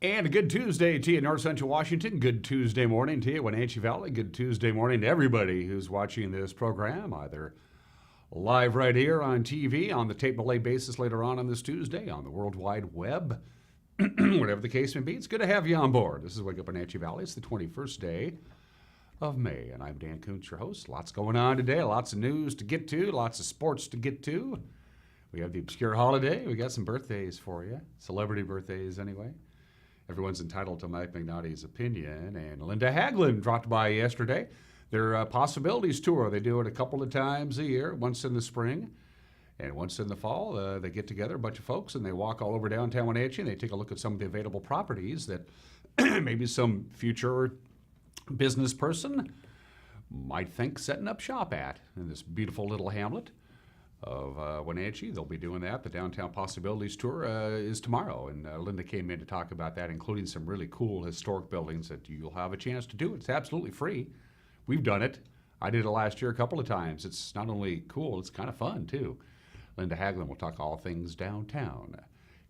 And a good Tuesday to you, North Central Washington. Good Tuesday morning to you, Wenatchee Valley. Good Tuesday morning to everybody who's watching this program, either live right here on TV, on the tape delay basis later on this Tuesday, on the World Wide Web, whatever the case may be. It's good to have you on board. This is Wake Up Wenatchee Valley. It's the 21st day of May, and I'm Dan Kuntz, your host. Lots going on today, lots of news to get to, lots of sports to get to. We have the obscure holiday. We got some birthdays for you, celebrity birthdays anyway. Everyone's entitled to Mike McNaughty's opinion. And Linda Haglund dropped by yesterday. Their Possibilities Tour, they do it a couple of times a year, once in the spring and once in the fall. They get together, a bunch of folks, and they walk all over downtown Wenatchee, and they take a look at some of the available properties that maybe some future business person might think setting up shop at in this beautiful little hamlet of Wenatchee. They'll be doing that. The Downtown Possibilities Tour is tomorrow, and Linda came in to talk about that, including some really cool historic buildings that you'll have a chance to do. It's absolutely free. We've done it. I did it last year a couple of times. It's not only cool, it's kind of fun too. Linda Haglund will talk all things downtown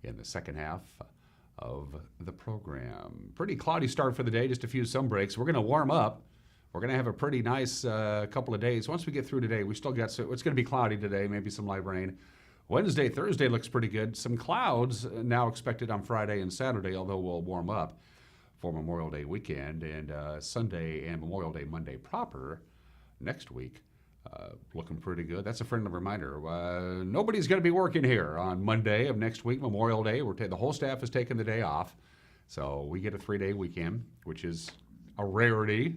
in the second half of the program. Pretty cloudy start for the day, just a few sun breaks. We're going to warm up. We're going to have a pretty nice couple of days. Once we get through today, we still got, so it's going to be cloudy today, maybe some light rain. Wednesday, Thursday looks pretty good. Some clouds now expected on Friday and Saturday, although we'll warm up for Memorial Day weekend. And Sunday and Memorial Day Monday proper next week looking pretty good. That's a friendly reminder. Nobody's going to be working here on Monday of next week, Memorial Day. The whole staff is taking the day off. So we get a 3-day weekend, which is a rarity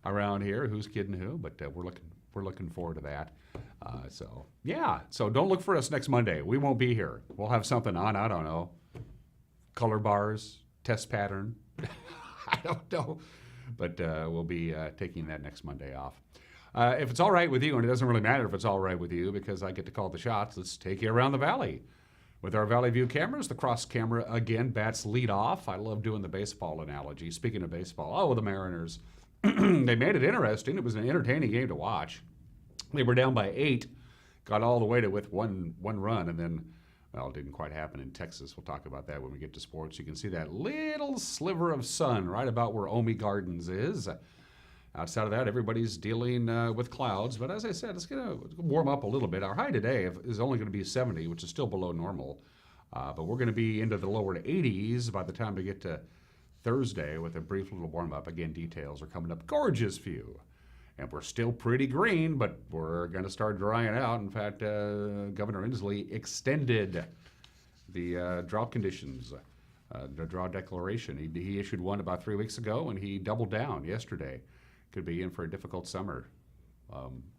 around here. Who's kidding who? But we're looking forward to that. So don't look for us next Monday. We won't be here. We'll have something on. I don't know. Color bars, test pattern. I don't know. But we'll be taking that next Monday off. If it's all right with you, and it doesn't really matter if it's all right with you because I get to call the shots, let's take you around the valley with our Valley View cameras. The cross camera again, bats lead off. I love doing the baseball analogy. Speaking of baseball, the Mariners. They made it interesting. It was an entertaining game to watch. They were down by 8, got all the way to with one run, and then, well, it didn't quite happen in Texas. We'll talk about that when we get to sports. You can see that little sliver of sun right about where Omi Gardens is. Outside of that, everybody's dealing with clouds. But as I said, it's going to warm up a little bit. Our high today is only going to be 70, which is still below normal. But we're going to be into the lower 80s by the time we get to Thursday with a brief little warm-up. Again, details are coming up. Gorgeous view. And we're still pretty green, but we're going to start drying out. In fact, Governor Inslee extended the drought conditions, the drought declaration. He issued one about 3 weeks ago, and he doubled down yesterday. Could be in for a difficult summer,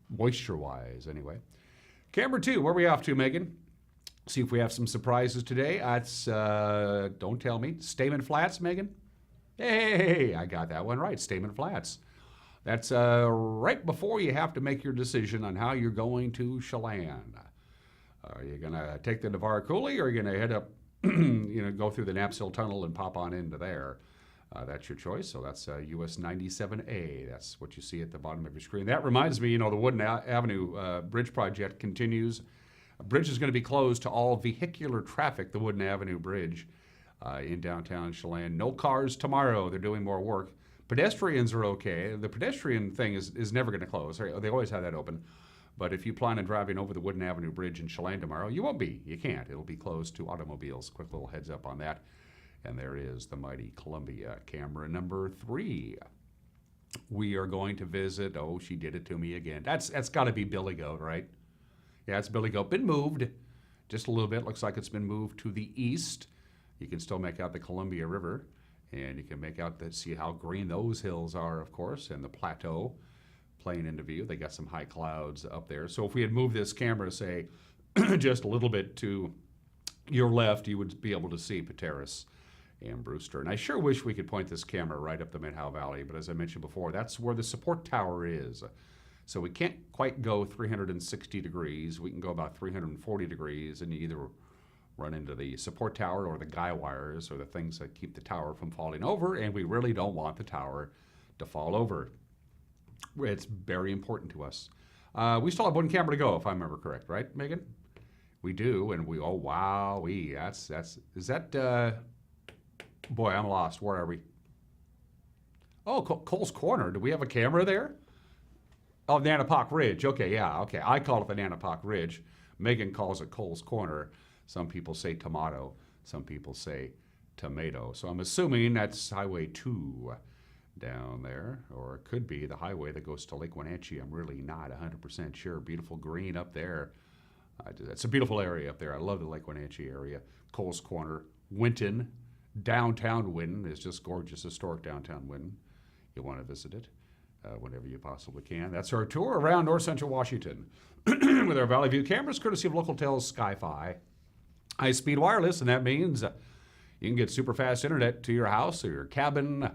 moisture-wise anyway. Camera 2, where are we off to, Megan? See if we have some surprises today. That's, don't tell me, Stamen Flats, Megan? Hey, I got that one right, Stamen Flats. That's right before you have to make your decision on how you're going to Chelan. Are you going to take the Navarre Coulee, or are you going to head up, go through the Knaps Hill Tunnel and pop on into there? That's your choice. So that's US 97A. That's what you see at the bottom of your screen. That reminds me, the Wooden Avenue Bridge project continues. A bridge is going to be closed to all vehicular traffic, the Wooden Avenue Bridge in downtown Chelan. No cars tomorrow. They're doing more work. Pedestrians are okay. The pedestrian thing is never going to close. They always have that open. But if you plan on driving over the Wooden Avenue Bridge in Chelan tomorrow, you won't be. You can't. It'll be closed to automobiles. Quick little heads up on that. And there is the mighty Columbia camera number 3. We are going to visit, she did it to me again. That's got to be Billy Goat, right? Yeah, it's Billy Goat. Been moved just a little bit. Looks like it's been moved to the east. You can still make out the Columbia River, and you can make out see how green those hills are, of course, and the plateau playing into view. They got some high clouds up there. So if we had moved this camera, say, just a little bit to your left, you would be able to see Pateros and Brewster. And I sure wish we could point this camera right up the Mid-Howe Valley, but as I mentioned before, that's where the support tower is. So we can't quite go 360 degrees. We can go about 340 degrees, and you either run into the support tower or the guy wires or the things that keep the tower from falling over, and we really don't want the tower to fall over. It's very important to us. We still have one camera to go, if I remember correct, right, Megan? We do, and is that Boy, I'm lost. Where are we? Oh, Cole's Corner. Do we have a camera there? Oh, Nanapoc Ridge. Okay, yeah, okay. I call it the Nanapoc Ridge. Megan calls it Cole's Corner. Some people say tomato. Some people say tomato. So I'm assuming that's Highway 2 down there, or it could be the highway that goes to Lake Wenatchee. I'm really not 100% sure. Beautiful green up there. It's a beautiful area up there. I love the Lake Wenatchee area. Cole's Corner, Winton, downtown Winton is just gorgeous, historic downtown Winton. You want to visit it whenever you possibly can. That's our tour around North Central Washington with our Valley View cameras, courtesy of Local Tel's Sky-Fi. High-speed wireless, and that means you can get super fast internet to your house or your cabin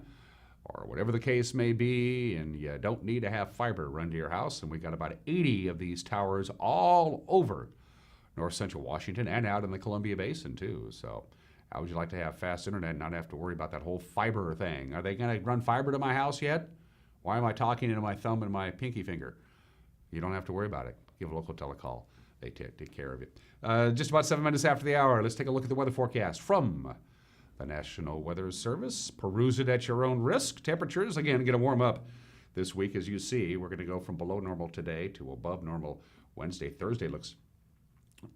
or whatever the case may be, and you don't need to have fiber run to your house. And we've got about 80 of these towers all over North Central Washington and out in the Columbia Basin, too. So how would you like to have fast internet and not have to worry about that whole fiber thing? Are they going to run fiber to my house yet? Why am I talking into my thumb and my pinky finger? You don't have to worry about it. Give a Local Tel a call. They take care of it. Just about 7 minutes after the hour, let's take a look at the weather forecast from the National Weather Service. Peruse it at your own risk. Temperatures, again, going to warm up this week. As you see, we're going to go from below normal today to above normal Wednesday. Thursday looks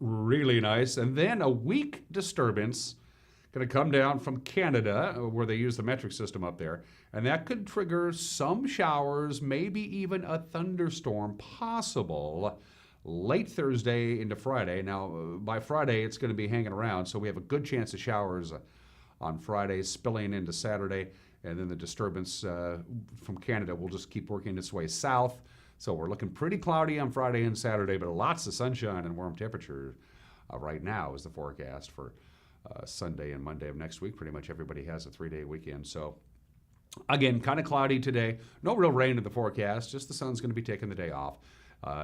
really nice. And then a weak disturbance going to come down from Canada, where they use the metric system up there. And that could trigger some showers, maybe even a thunderstorm possible late Thursday into Friday. Now, by Friday, it's going to be hanging around, so we have a good chance of showers on Friday, spilling into Saturday, and then the disturbance from Canada will just keep working its way south. So we're looking pretty cloudy on Friday and Saturday, but lots of sunshine and warm temperatures right now is the forecast for Sunday and Monday of next week. Pretty much everybody has a 3-day weekend. So again, kind of cloudy today. No real rain in the forecast, just the sun's going to be taking the day off.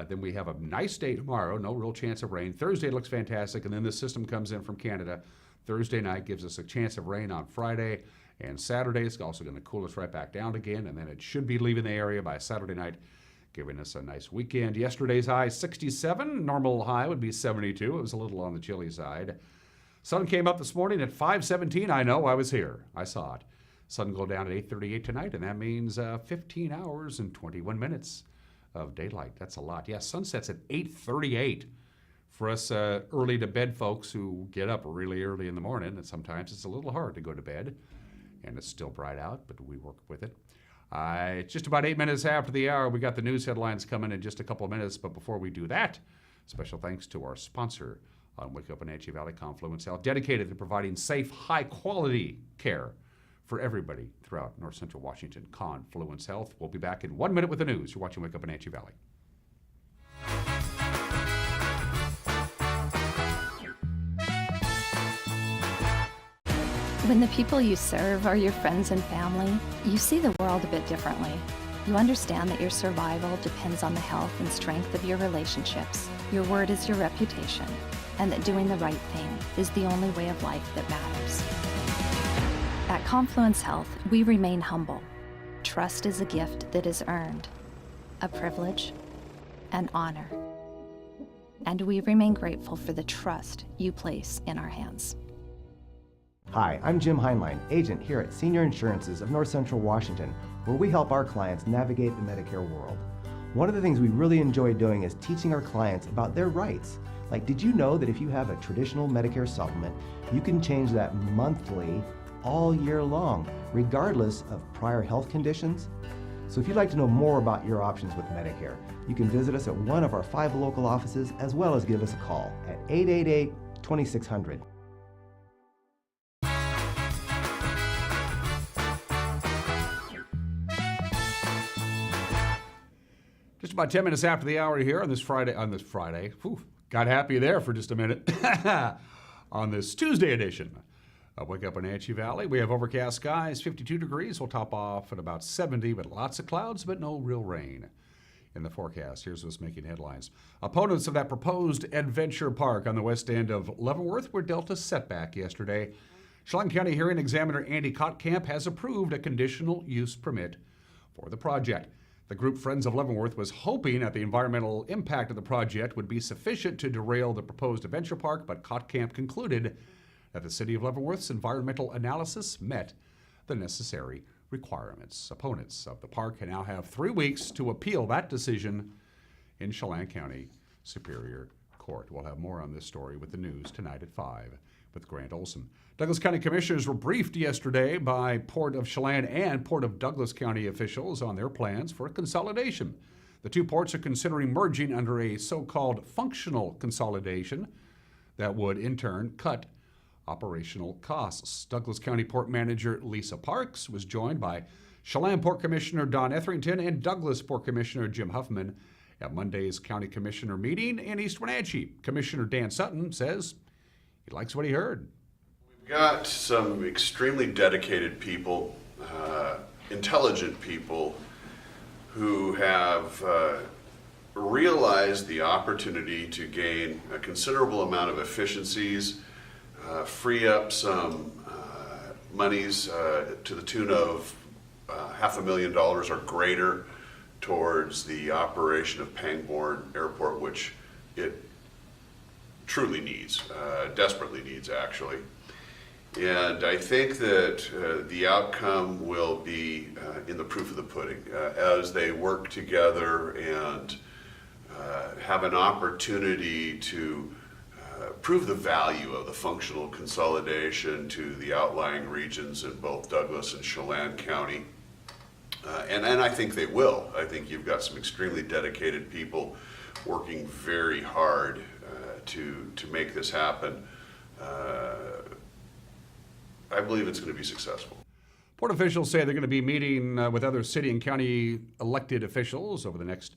Then we have a nice day tomorrow, no real chance of rain. Thursday looks fantastic, and then this system comes in from Canada. Thursday night gives us a chance of rain on Friday, and Saturday is also going to cool us right back down again, and then it should be leaving the area by Saturday night, giving us a nice weekend. Yesterday's high, 67. Normal high would be 72. It was a little on the chilly side. Sun came up this morning at 5:17. I know, I was here. I saw it. Sun go down at 8:38 tonight, and that means 15 hours and 21 minutes of daylight. That's a lot. Yeah, sunsets at 8:38. For us early to bed folks who get up really early in the morning, and sometimes it's a little hard to go to bed, and it's still bright out, but we work with it. It's just about 8 minutes after the hour. We got the news headlines coming in just a couple of minutes, but before we do that, special thanks to our sponsor on Wake Up Wenatchee Valley, Confluence Health, dedicated to providing safe, high-quality care for everybody throughout North Central Washington. Confluence Health. We'll be back in 1 minute with the news. You're watching Wake Up Wenatchee Valley. When the people you serve are your friends and family, you see the world a bit differently. You understand that your survival depends on the health and strength of your relationships. Your word is your reputation, and that doing the right thing is the only way of life that matters. At Confluence Health, we remain humble. Trust is a gift that is earned, a privilege, an honor. And we remain grateful for the trust you place in our hands. Hi, I'm Jim Heinlein, agent here at Senior Insurances of North Central Washington, where we help our clients navigate the Medicare world. One of the things we really enjoy doing is teaching our clients about their rights. Like, did you know that if you have a traditional Medicare supplement, you can change that monthly all year long, regardless of prior health conditions? So if you'd like to know more about your options with Medicare, you can visit us at one of our 5 local offices, as well as give us a call at 888-2600. Just about 10 minutes after the hour here on this Friday. Whew, got happy there for just a minute. On this Tuesday edition of Wake Up Wenatchee Valley, we have overcast skies, 52 degrees. We'll top off at about 70, but lots of clouds, but no real rain in the forecast. Here's what's making headlines. Opponents of that proposed adventure park on the west end of Leavenworth were dealt a setback yesterday. Chelan County Hearing Examiner Andy Kottkamp has approved a conditional use permit for the project. The group Friends of Leavenworth was hoping that the environmental impact of the project would be sufficient to derail the proposed adventure park, but Kottkamp concluded that the City of Leavenworth's environmental analysis met the necessary requirements. Opponents of the park can now have 3 weeks to appeal that decision in Chelan County Superior Court. We'll have more on this story with the news tonight at 5 with Grant Olson. Douglas County Commissioners were briefed yesterday by Port of Chelan and Port of Douglas County officials on their plans for a consolidation. The two ports are considering merging under a so-called functional consolidation that would in turn cut operational costs. Douglas County Port Manager Lisa Parks was joined by Chelan Port Commissioner Don Etherington and Douglas Port Commissioner Jim Huffman at Monday's County Commissioner meeting in East Wenatchee. Commissioner Dan Sutton says he likes what he heard. We've got some extremely dedicated people, intelligent people who have realized the opportunity to gain a considerable amount of efficiencies, free up some monies to the tune of $500,000 or greater towards the operation of Pangbourne Airport, which it truly needs, desperately needs actually. And I think that the outcome will be in the proof of the pudding as they work together and have an opportunity to prove the value of the functional consolidation to the outlying regions in both Douglas and Chelan County. And I think they will. I think you've got some extremely dedicated people working very hard to make this happen. I believe it's going to be successful. Port officials say they're going to be meeting with other city and county elected officials over the next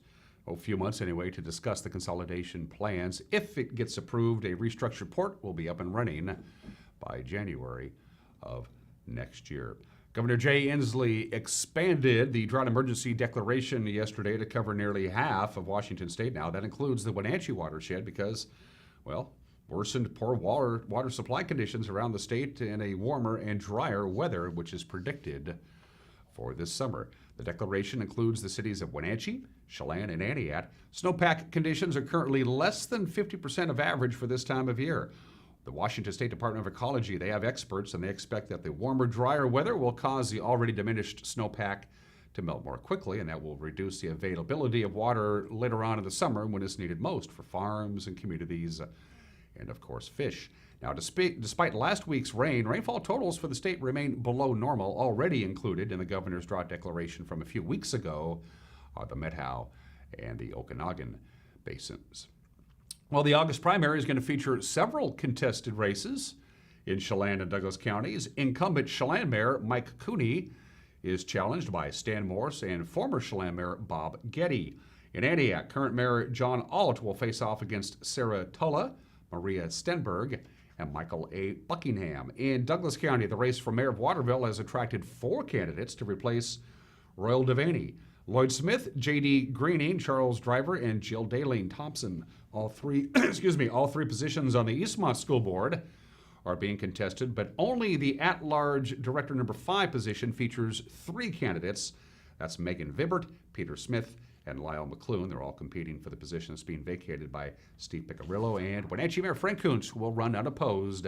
few months anyway to discuss the consolidation plans. If it gets approved, a restructured port will be up and running by January of next year. Governor Jay Inslee expanded the drought emergency declaration yesterday to cover nearly half of Washington state now. That includes the Wenatchee watershed because, well, worsened poor water supply conditions around the state in a warmer and drier weather, which is predicted for this summer. The declaration includes the cities of Wenatchee, Chelan, and Aniat. Snowpack conditions are currently less than 50% of average for this time of year. The Washington State Department of Ecology, they have experts, and they expect that the warmer, drier weather will cause the already diminished snowpack to melt more quickly, and that will reduce the availability of water later on in the summer when it's needed most for farms and communities and, of course, fish. Now, despite last week's rainfall totals for the state remain below normal. Already included in the governor's drought declaration from a few weeks ago are the Methow and the Okanagan basins. Well, the August primary is going to feature several contested races in Chelan and Douglas counties. Incumbent Chelan Mayor Mike Cooney is challenged by Stan Morse and former Chelan Mayor Bob Getty. In Aniak, current Mayor John Alt will face off against Sarah Tulla, Maria Stenberg, and Michael A. Buckingham. In Douglas County, the race for mayor of Waterville has attracted 4 candidates to replace Royal Devaney. Lloyd Smith, J.D. Greening, Charles Driver, and Jill Daleen Thompson. All three positions on the Eastmont School Board are being contested, but only the at-large Director number 5 position features 3 candidates. That's Megan Vibert, Peter Smith, and Lyle McClune. They're all competing for the position that's being vacated by Steve Piccirillo, and Wenatchee Mayor Frank Kuntz will run unopposed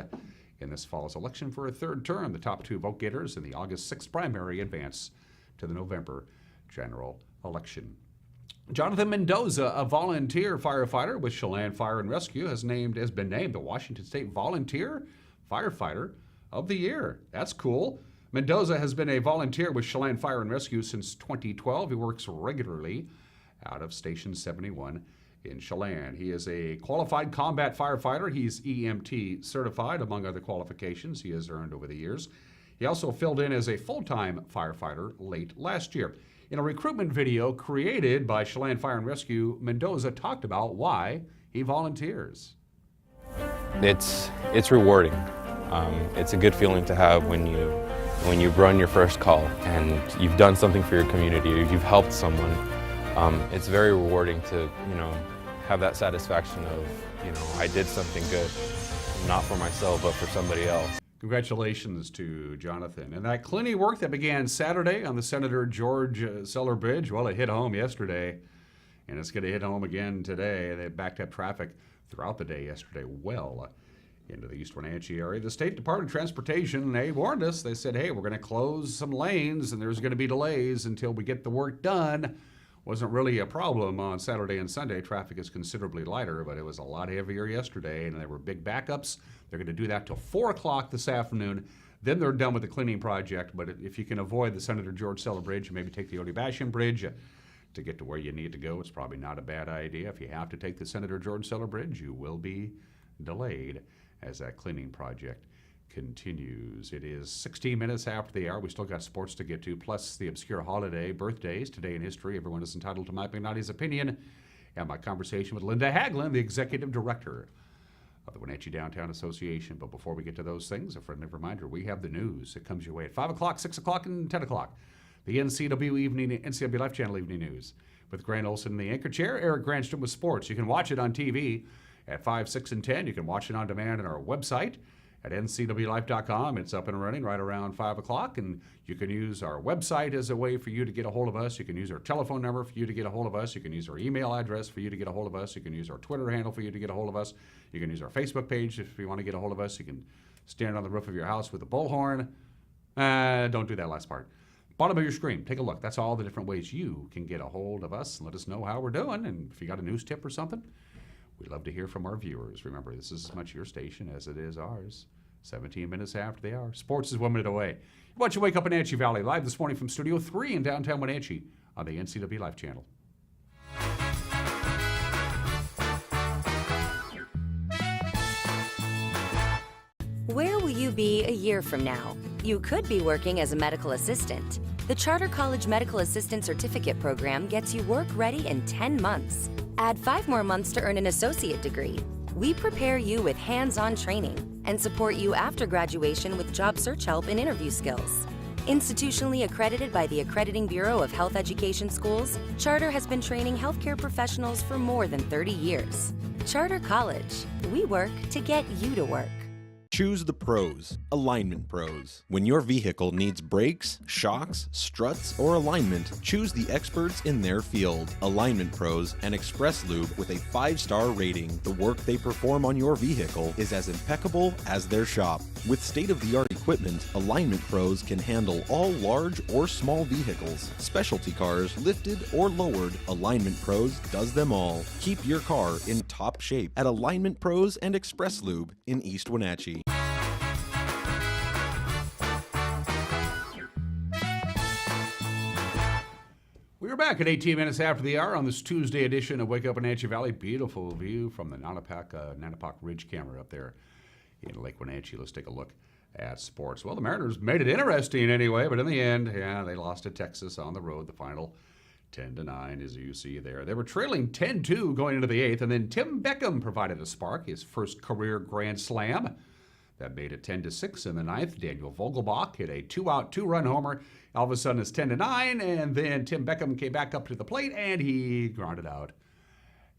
in this fall's election for a 3rd term. The top 2 vote getters in the August 6th primary advance to the November general election. Jonathan Mendoza, a volunteer firefighter with Chelan Fire and Rescue, has been named the Washington State Volunteer Firefighter of the Year. That's cool. Mendoza has been a volunteer with Chelan Fire and Rescue since 2012. He works regularly out of Station 71 in Chelan. He is a qualified combat firefighter. He's EMT certified, among other qualifications he has earned over the years. He also filled in as a full-time firefighter late last year. In a recruitment video created by Chelan Fire and Rescue, Mendoza talked about why he volunteers. It's rewarding. It's a good feeling to have when you run your first call and you've done something for your community, or you've helped someone. It's very rewarding to have that satisfaction of I did something good, not for myself but for somebody else. Congratulations to Jonathan. And that cleaning work that began Saturday on the Senator George Seller Bridge, well, it hit home yesterday, and it's going to hit home again today. They backed up traffic throughout the day yesterday well into the East Wenatchee area. The State Department of Transportation, they warned us. They said, hey, we're going to close some lanes and there's going to be delays until we get the work done. Wasn't really a problem on Saturday and Sunday. Traffic is considerably lighter, but it was a lot heavier yesterday, and there were big backups. They're going to do that till 4 o'clock this afternoon. Then they're done with the cleaning project, but if you can avoid the Senator George Seller Bridge, maybe take the Odie-Bashan Bridge to get to where you need to go. It's probably not a bad idea. If you have to take the Senator George Seller Bridge, you will be delayed as that cleaning project continues. It is 16 minutes after the hour. We still got sports to get to, plus the obscure holiday, birthdays, today in history. Everyone is entitled to Mike McNally's opinion, and my conversation with Linda Haglund, the executive director of the Wenatchee Downtown Association. But before we get to those things, a friendly reminder, we have the news. It comes your way at 5 o'clock, 6 o'clock, and 10 o'clock. The NCW Life Channel Evening News with Grant Olson in the anchor chair, Eric Granstrom with sports. You can watch it on TV at 5, 6, and 10. You can watch it on demand on our website at ncwlife.com. It's up and running right around 5 o'clock, and you can use our website as a way for you to get a hold of us. You can use our telephone number for you to get a hold of us. You can use our email address for you to get a hold of us. You can use our Twitter handle for you to get a hold of us. You can use our Facebook page if you want to get a hold of us. You can stand on the roof of your house with a bullhorn. Don't do that last part. Bottom of your screen, take a look. That's all the different ways you can get a hold of us and let us know how we're doing. And if you got a news tip or something, we'd love to hear from our viewers. Remember, this is as much your station as it is ours. 17 minutes after the hour. Sports is 1 minute away. Why don't you wake up in Wenatchee Valley live this morning from Studio 3 in downtown Wenatchee on the NCW Life Channel. Where will you be a year from now? You could be working as a medical assistant. The Charter College Medical Assistant Certificate Program gets you work ready in 10 months. Add 5 more months to earn an associate degree. We prepare you with hands-on training and support you after graduation with job search help and interview skills. Institutionally accredited by the Accrediting Bureau of Health Education Schools, Charter has been training healthcare professionals for more than 30 years. Charter College. We work to get you to work. Choose the pros, Alignment Pros. When your vehicle needs brakes, shocks, struts, or alignment, choose the experts in their field. Alignment Pros and Express Lube with a 5-star rating. The work they perform on your vehicle is as impeccable as their shop. With state-of-the-art equipment, Alignment Pros can handle all large or small vehicles, specialty cars, lifted or lowered. Alignment Pros does them all. Keep your car in top shape at Alignment Pros and Express Lube in East Wenatchee. We're back at 18 minutes after the hour on this Tuesday edition of Wake Up Wenatchee Valley. Beautiful view from the Nanapoc Ridge camera up there in Lake Wenatchee. Let's take a look at sports. Well, the Mariners made it interesting anyway, but in the end, they lost to Texas on the road. The final 10-9, as you see there. They were trailing 10-2 going into the 8th, and then Tim Beckham provided a spark, his first career grand slam. That made it 10-6 in the 9th. Daniel Vogelbach hit a 2-out, 2-run homer. All of a sudden, it's 10-9, and then Tim Beckham came back up to the plate, and he grounded out.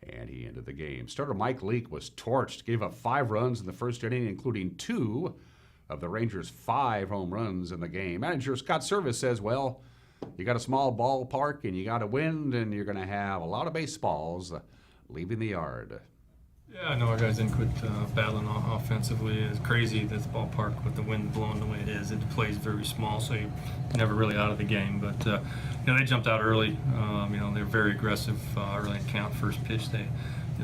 And he ended the game. Starter Mike Leake was torched, gave up 5 runs in the first inning, including 2 of the Rangers' 5 home runs in the game. Manager Scott Service says, well, you got a small ballpark, and you got a wind, and you're going to have a lot of baseballs leaving the yard. Yeah, I know our guys didn't quit battling offensively. It's crazy, this ballpark with the wind blowing the way it is. It plays very small, so you're never really out of the game. But they jumped out early. They were very aggressive early in count. First pitch, they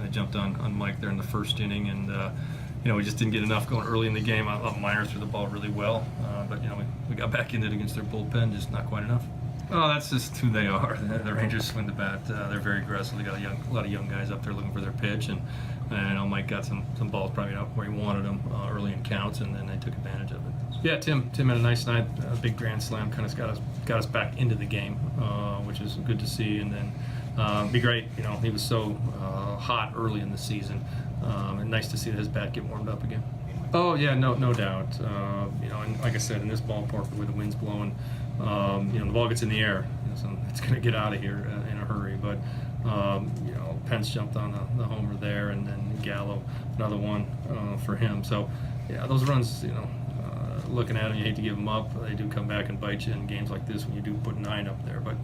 jumped on Mike there in the first inning, and we just didn't get enough going early in the game. I thought Minor threw the ball really well, but we got back in it against their bullpen, just not quite enough. Oh, that's just who they are. The Rangers swing the bat. They're very aggressive. They got a lot of young guys up there looking for their pitch, and Mike got some balls probably not where he wanted them early in counts, and then they took advantage of it. Yeah, Tim had a nice night. A big grand slam kind of got us back into the game, which is good to see. And then be great. He was so hot early in the season, and nice to see his bat get warmed up again. Oh yeah, no doubt. And like I said, in this ballpark where the wind's blowing, the ball gets in the air, so it's going to get out of here in a hurry. But Pence jumped on the homer there, and then Gallo another one for him. So yeah, those runs, looking at them, you hate to give them up. They do come back and bite you in games like this when you do put 9 up there. But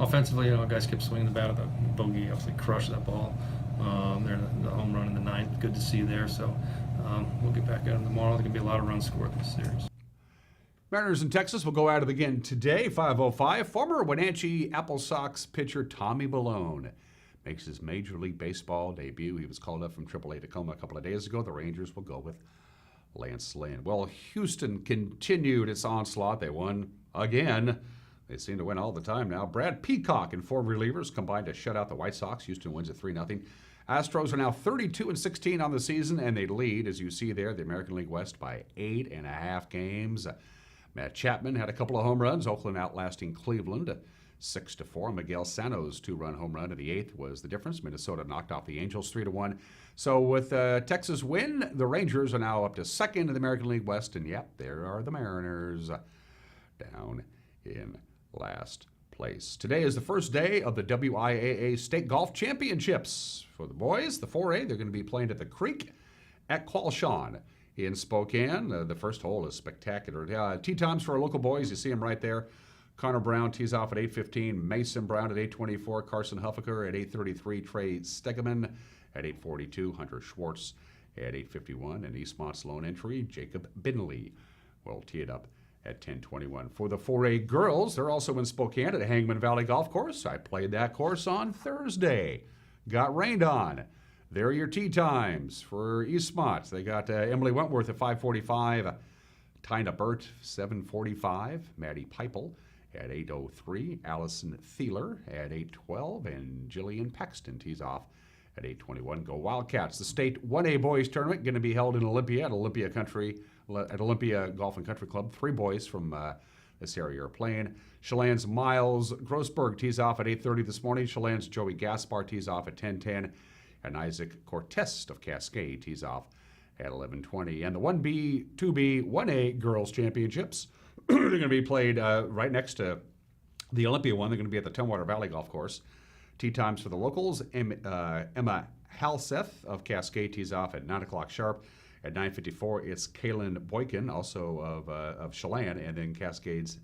offensively, guys kept swinging the bat. The bogey obviously crushed that ball. There, the home run in the 9th, good to see there. So We'll get back at them tomorrow. There's going to be a lot of runs scored in this series. Mariners in Texas will go at it again today, 5:05. Former Wenatchee Apple Sox pitcher Tommy Malone makes his Major League Baseball debut. He was called up from AAA Tacoma a couple of days ago. The Rangers will go with Lance Lynn. Well, Houston continued its onslaught. They won again. They seem to win all the time now. Brad Peacock and 4 relievers combined to shut out the White Sox. Houston wins at 3-0. Astros are now 32-16 on the season, and they lead, as you see there, the American League West by 8.5 games. Matt Chapman had a couple of home runs. Oakland outlasting Cleveland 6-4. Miguel Sano's 2-run home run in the 8th was the difference. Minnesota knocked off the Angels 3-1. So with Texas win, the Rangers are now up to second in the American League West, and yep, there are the Mariners down in last place. Today is the first day of the WIAA State Golf Championships. For the boys, the 4A, they're going to be playing at the Creek at Qualshon in Spokane. The first hole is spectacular. Tee times for our local boys, you see them right there. Connor Brown tees off at 8:15, Mason Brown at 8:24, Carson Huffaker at 8:33, Trey Stegeman at 8:42, Hunter Schwartz at 8:51, and Eastmont's lone entry, Jacob Binley, will tee it up at 10:21. For the 4A girls, they're also in Spokane at Hangman Valley Golf Course. I played that course on Thursday. Got rained on. There are your tee times for Eastmont. They got Emily Wentworth at 5:45, Tina Burt 7:45, Maddie Pipel at 8:03, Allison Thieler at 8:12, and Jillian Paxton tees off at 8:21. Go Wildcats. The state 1A boys tournament going to be held in Olympia at Olympia Golf and Country Club. 3 boys from this area are playing. Chelan's Miles Grossberg tees off at 8:30 this morning. Chelan's Joey Gaspar tees off at 10:10. And Isaac Cortez of Cascade tees off at 11:20. And the 1B, 2B, 1A girls championships, they're going to be played right next to the Olympia one. They're going to be at the Tumwater Valley Golf Course. Tee times for the locals. Emma Halseth of Cascade tees off at 9 o'clock sharp. At 9:54, it's Kaylin Boykin, also of Chelan, and then Cascade's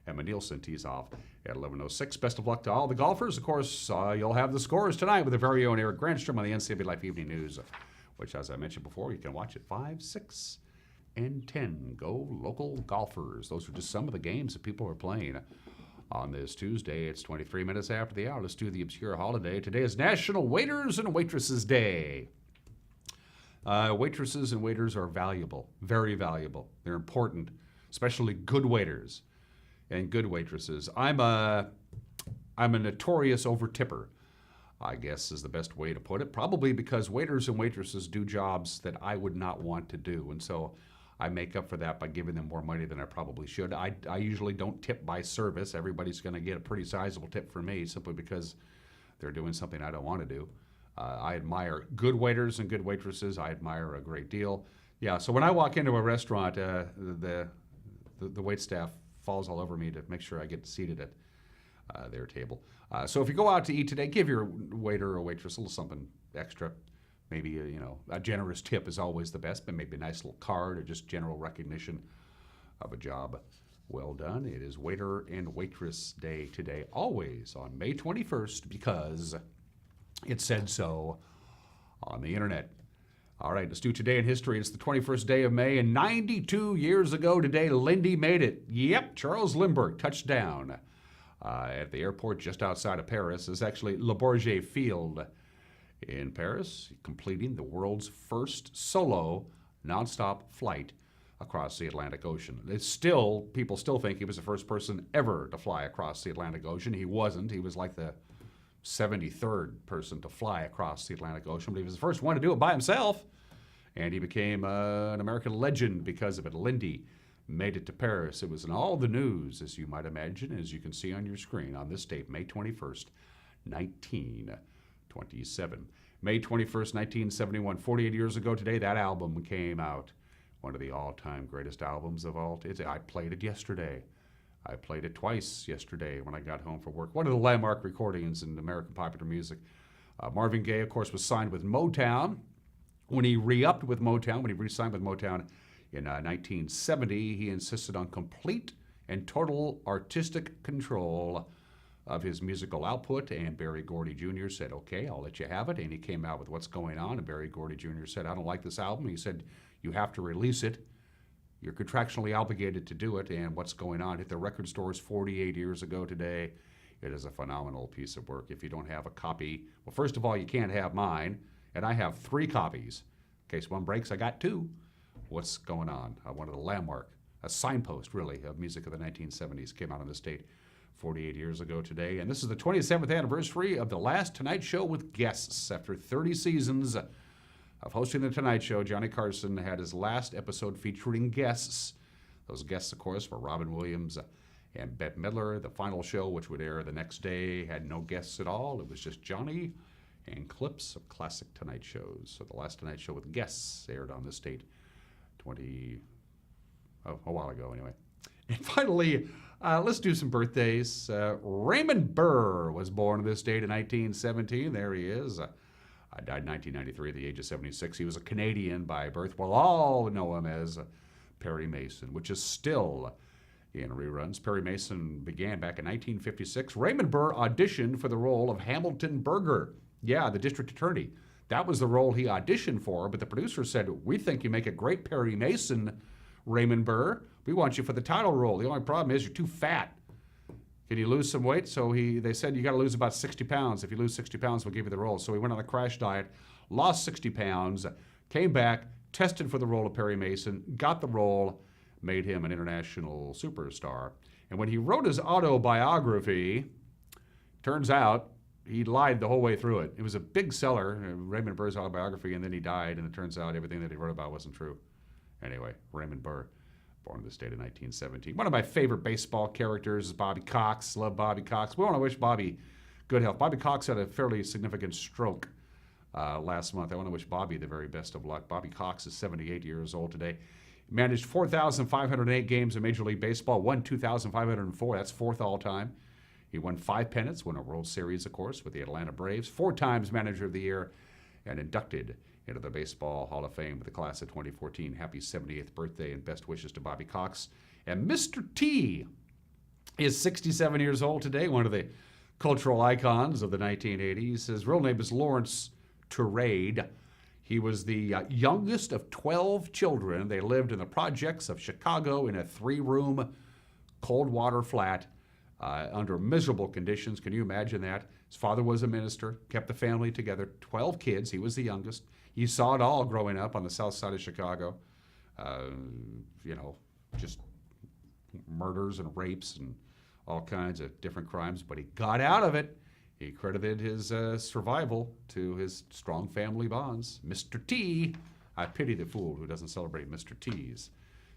Emma Nielsen tees off at 11:06. Best of luck to all the golfers. Of course, you'll have the scores tonight with the very own Eric Grandstrom on the NCAA Life Evening News, which, as I mentioned before, you can watch at 5, 6, and 10. Go local golfers. Those are just some of the games that people are playing on this Tuesday. It's 23 minutes after the hour. Let's do the obscure holiday. Today is National Waiters and Waitresses Day. Waitresses and waiters are valuable, very valuable. They're important, especially good waiters and good waitresses. I'm a notorious over-tipper, I guess is the best way to put it. Probably because waiters and waitresses do jobs that I would not want to do. And so I make up for that by giving them more money than I probably should. I usually don't tip by service. Everybody's going to get a pretty sizable tip from me simply because they're doing something I don't want to do. I admire good waiters and good waitresses. I admire a great deal. Yeah, so when I walk into a restaurant, the waitstaff falls all over me to make sure I get seated at their table. So if you go out to eat today, give your waiter or waitress a little something extra. Maybe a generous tip is always the best, but maybe a nice little card or just general recognition of a job well done. It is Waiter and Waitress Day today, always on May 21st, because it said so on the internet. All right, let's do Today in History. It's the 21st day of May, and 92 years ago today, Lindy made it. Yep, Charles Lindbergh touched down at the airport just outside of Paris. It's actually Le Bourget Field in Paris, completing the world's first solo nonstop flight across the Atlantic Ocean. People still think he was the first person ever to fly across the Atlantic Ocean. He wasn't. He was like the 73rd person to fly across the Atlantic Ocean, but he was the first one to do it by himself, and he became an American legend because of it. Lindy made it to Paris. It was in all the news, as you might imagine, as you can see on your screen on this date, May 21st, 1927. May 21st, 1971, 48 years ago today, that album came out. One of the all-time greatest albums of all time. I played it yesterday. I played it twice yesterday when I got home from work. One of the landmark recordings in American popular music. Marvin Gaye, of course, was signed with Motown. When he re-signed with Motown in 1970, he insisted on complete and total artistic control of his musical output, and Berry Gordy Jr. said, okay, I'll let you have it, and he came out with What's Going On, and Berry Gordy Jr. said, I don't like this album. He said, You have to release it. You're contractually obligated to do it, and what's going on? Hit the record stores 48 years ago today. It is a phenomenal piece of work. If you don't have a copy, well, first of all, you can't have mine, and I have 3 copies. In case one breaks, I got 2. What's going on? One of the landmark, a signpost, really, of music of the 1970s came out in the state 48 years ago today. And this is the 27th anniversary of the last Tonight Show with guests. After 30 seasons of hosting the Tonight Show, Johnny Carson had his last episode featuring guests. Those guests, of course, were Robin Williams and Bette Midler. The final show, which would air the next day, had no guests at all. It was just Johnny and clips of classic Tonight shows. So the last Tonight Show with guests aired on this date a while ago anyway. And finally, let's do some birthdays. Raymond Burr was born on this date in 1917. There he is. Died in 1993 at the age of 76. He was a Canadian by birth. We'll all know him as Perry Mason, which is still in reruns. Perry Mason began back in 1956. Raymond Burr auditioned for the role of Hamilton Burger. Yeah, the district attorney. That was the role he auditioned for, but the producer said, "We think you make a great Perry Mason, Raymond Burr. We want you for the title role. The only problem is you're too fat. Can you lose some weight?" So they said, "You got to lose about 60 pounds. If you lose 60 pounds, we'll give you the role." So he went on a crash diet, lost 60 pounds, came back, tested for the role of Perry Mason, got the role, made him an international superstar. And when he wrote his autobiography, turns out he lied the whole way through it. It was a big seller, Raymond Burr's autobiography, and then he died, and it turns out everything that he wrote about wasn't true. Anyway, Raymond Burr, born in the state of 1917. One of my favorite baseball characters is Bobby Cox. Love Bobby Cox. We want to wish Bobby good health. Bobby Cox had a fairly significant stroke last month. I want to wish Bobby the very best of luck. Bobby Cox is 78 years old today. Managed 4,508 games in Major League Baseball, won 2,504. That's 4th all-time. He won 5 pennants, won a World Series, of course, with the Atlanta Braves, 4 times Manager of the Year, and inducted into the Baseball Hall of Fame with the class of 2014. Happy 78th birthday and best wishes to Bobby Cox. And Mr. T is 67 years old today, one of the cultural icons of the 1980s. His real name is Lawrence Terade. He was the youngest of 12 children. They lived in the projects of Chicago in a 3-room cold water flat under miserable conditions. Can you imagine that? His father was a minister, kept the family together, 12 kids. He was the youngest. He saw it all growing up on the south side of Chicago. Just murders and rapes and all kinds of different crimes. But he got out of it. He credited his survival to his strong family bonds. Mr. T, I pity the fool who doesn't celebrate Mr. T's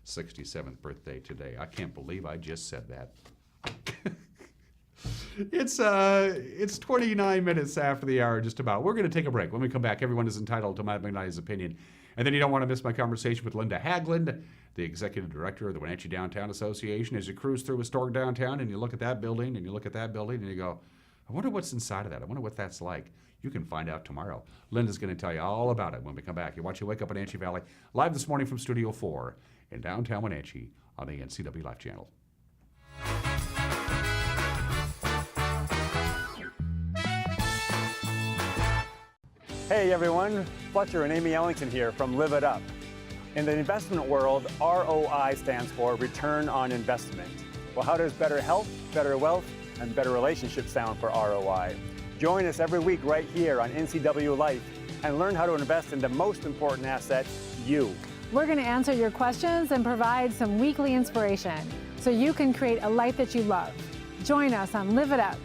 67th birthday today. I can't believe I just said that. It's 29 minutes after the hour, just about. We're going to take a break. When we come back, everyone is entitled to Matt McKnight's opinion. And then you don't want to miss my conversation with Linda Haglund, the executive director of the Wenatchee Downtown Association. As you cruise through historic downtown and you look at that building and you look at that building and you go, I wonder what's inside of that. I wonder what that's like. You can find out tomorrow. Linda's going to tell you all about it when we come back. You're watching Wake Up in Wenatchee Valley, live this morning from Studio 4 in downtown Wenatchee on the NCW Life Channel. Hey everyone, Fletcher and Amy Ellington here from Live It Up. In the investment world, ROI stands for Return on Investment. Well, how does better health, better wealth, and better relationships sound for ROI? Join us every week right here on NCW Life and learn how to invest in the most important asset, you. We're going to answer your questions and provide some weekly inspiration so you can create a life that you love. Join us on Live It Up.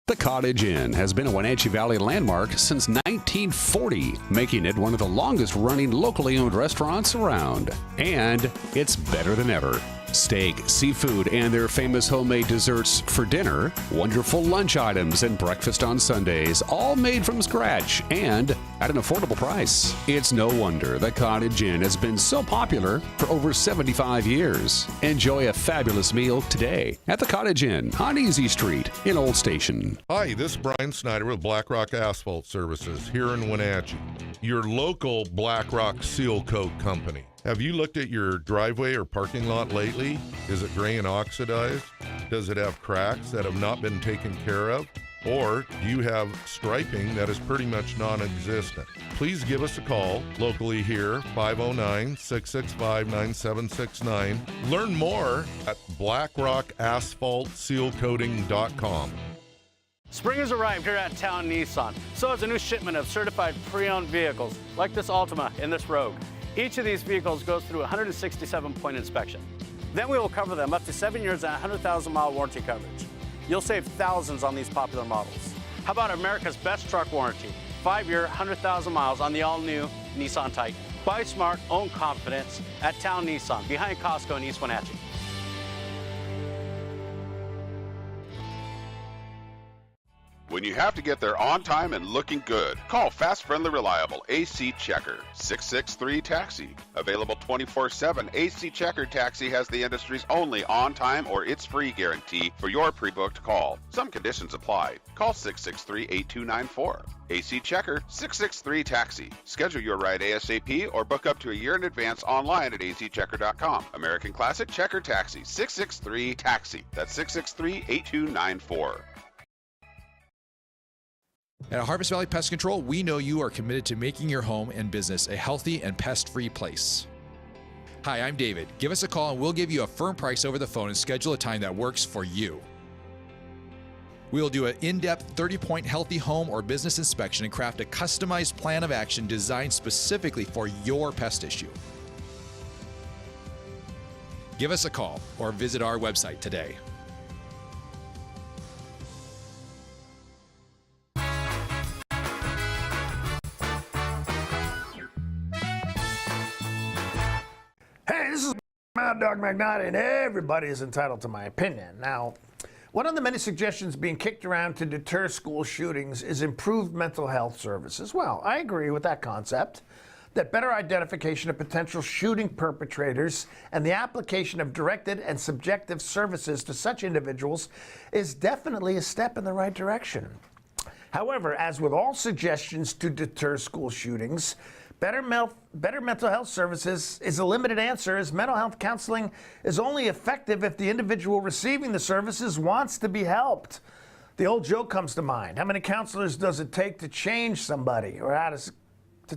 The Cottage Inn has been a Wenatchee Valley landmark since 1940, making it one of the longest-running locally owned restaurants around. And it's better than ever. Steak, seafood, and their famous homemade desserts for dinner, wonderful lunch items, and breakfast on Sundays, all made from scratch and at an affordable price. It's no wonder the Cottage Inn has been so popular for over 75 years. Enjoy a fabulous meal today at the Cottage Inn on Easy Street in Old Station. Hi, this is Brian Snyder with Black Rock Asphalt Services here in Wenatchee, your local Black Rock Seal Coat company. Have you looked at your driveway or parking lot lately? Is it gray and oxidized? Does it have cracks that have not been taken care of? Or do you have striping that is pretty much non-existent? Please give us a call locally here, 509-665-9769. Learn more at blackrockasphaltsealcoating.com. Spring has arrived here at Town Nissan. So has a new shipment of certified pre-owned vehicles, like this Altima and this Rogue. Each of these vehicles goes through a 167-point inspection. Then we will cover them up to 7 years and 100,000-mile warranty coverage. You'll save thousands on these popular models. How about America's best truck warranty? 5-year, 100,000 miles on the all-new Nissan Titan. Buy smart, own confidence at Town Nissan, behind Costco in East Wenatchee. When you have to get there on time and looking good, call Fast, Friendly, Reliable AC Checker, 663-TAXI. Available 24/7, AC Checker Taxi has the industry's only on-time or it's free guarantee for your pre-booked call. Some conditions apply. Call 663-8294. AC Checker, 663-TAXI. Schedule your ride ASAP or book up to a year in advance online at acchecker.com. American Classic Checker Taxi, 663-TAXI. That's 663-8294. At Harvest Valley Pest Control, we know you are committed to making your home and business a healthy and pest-free place. Hi, I'm David. Give us a call and we'll give you a firm price over the phone and schedule a time that works for you. We will do an in-depth 30-point healthy home or business inspection and craft a customized plan of action designed specifically for your pest issue. Give us a call or visit our website today. Hey, this is Mad Dog McNaughty, and everybody is entitled to my opinion. Now, one of the many suggestions being kicked around to deter school shootings is improved mental health services. Well, I agree with that concept, that better identification of potential shooting perpetrators and the application of directed and subjective services to such individuals is definitely a step in the right direction. However, as with all suggestions to deter school shootings, better mental health services is a limited answer, as mental health counseling is only effective if the individual receiving the services wants to be helped. The old joke comes to mind. How many counselors does it take to change somebody? Or how does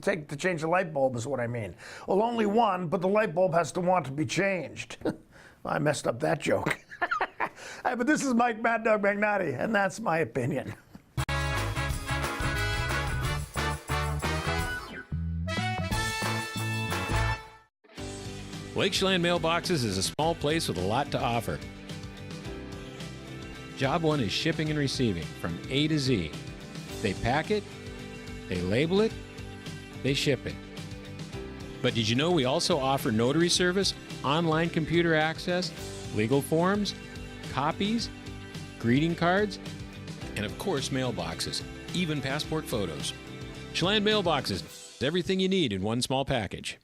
to change a light bulb is what I mean. Well, only one, but the light bulb has to want to be changed. I messed up that joke. Hey, but this is Mike Mad Dog Magnotti, and that's my opinion. Lake Chelan Mailboxes is a small place with a lot to offer. Job one is shipping and receiving from A to Z. They pack it, they label it, they ship it. But did you know we also offer notary service, online computer access, legal forms, copies, greeting cards, and of course mailboxes, even passport photos. Chelan Mailboxes, everything you need in one small package.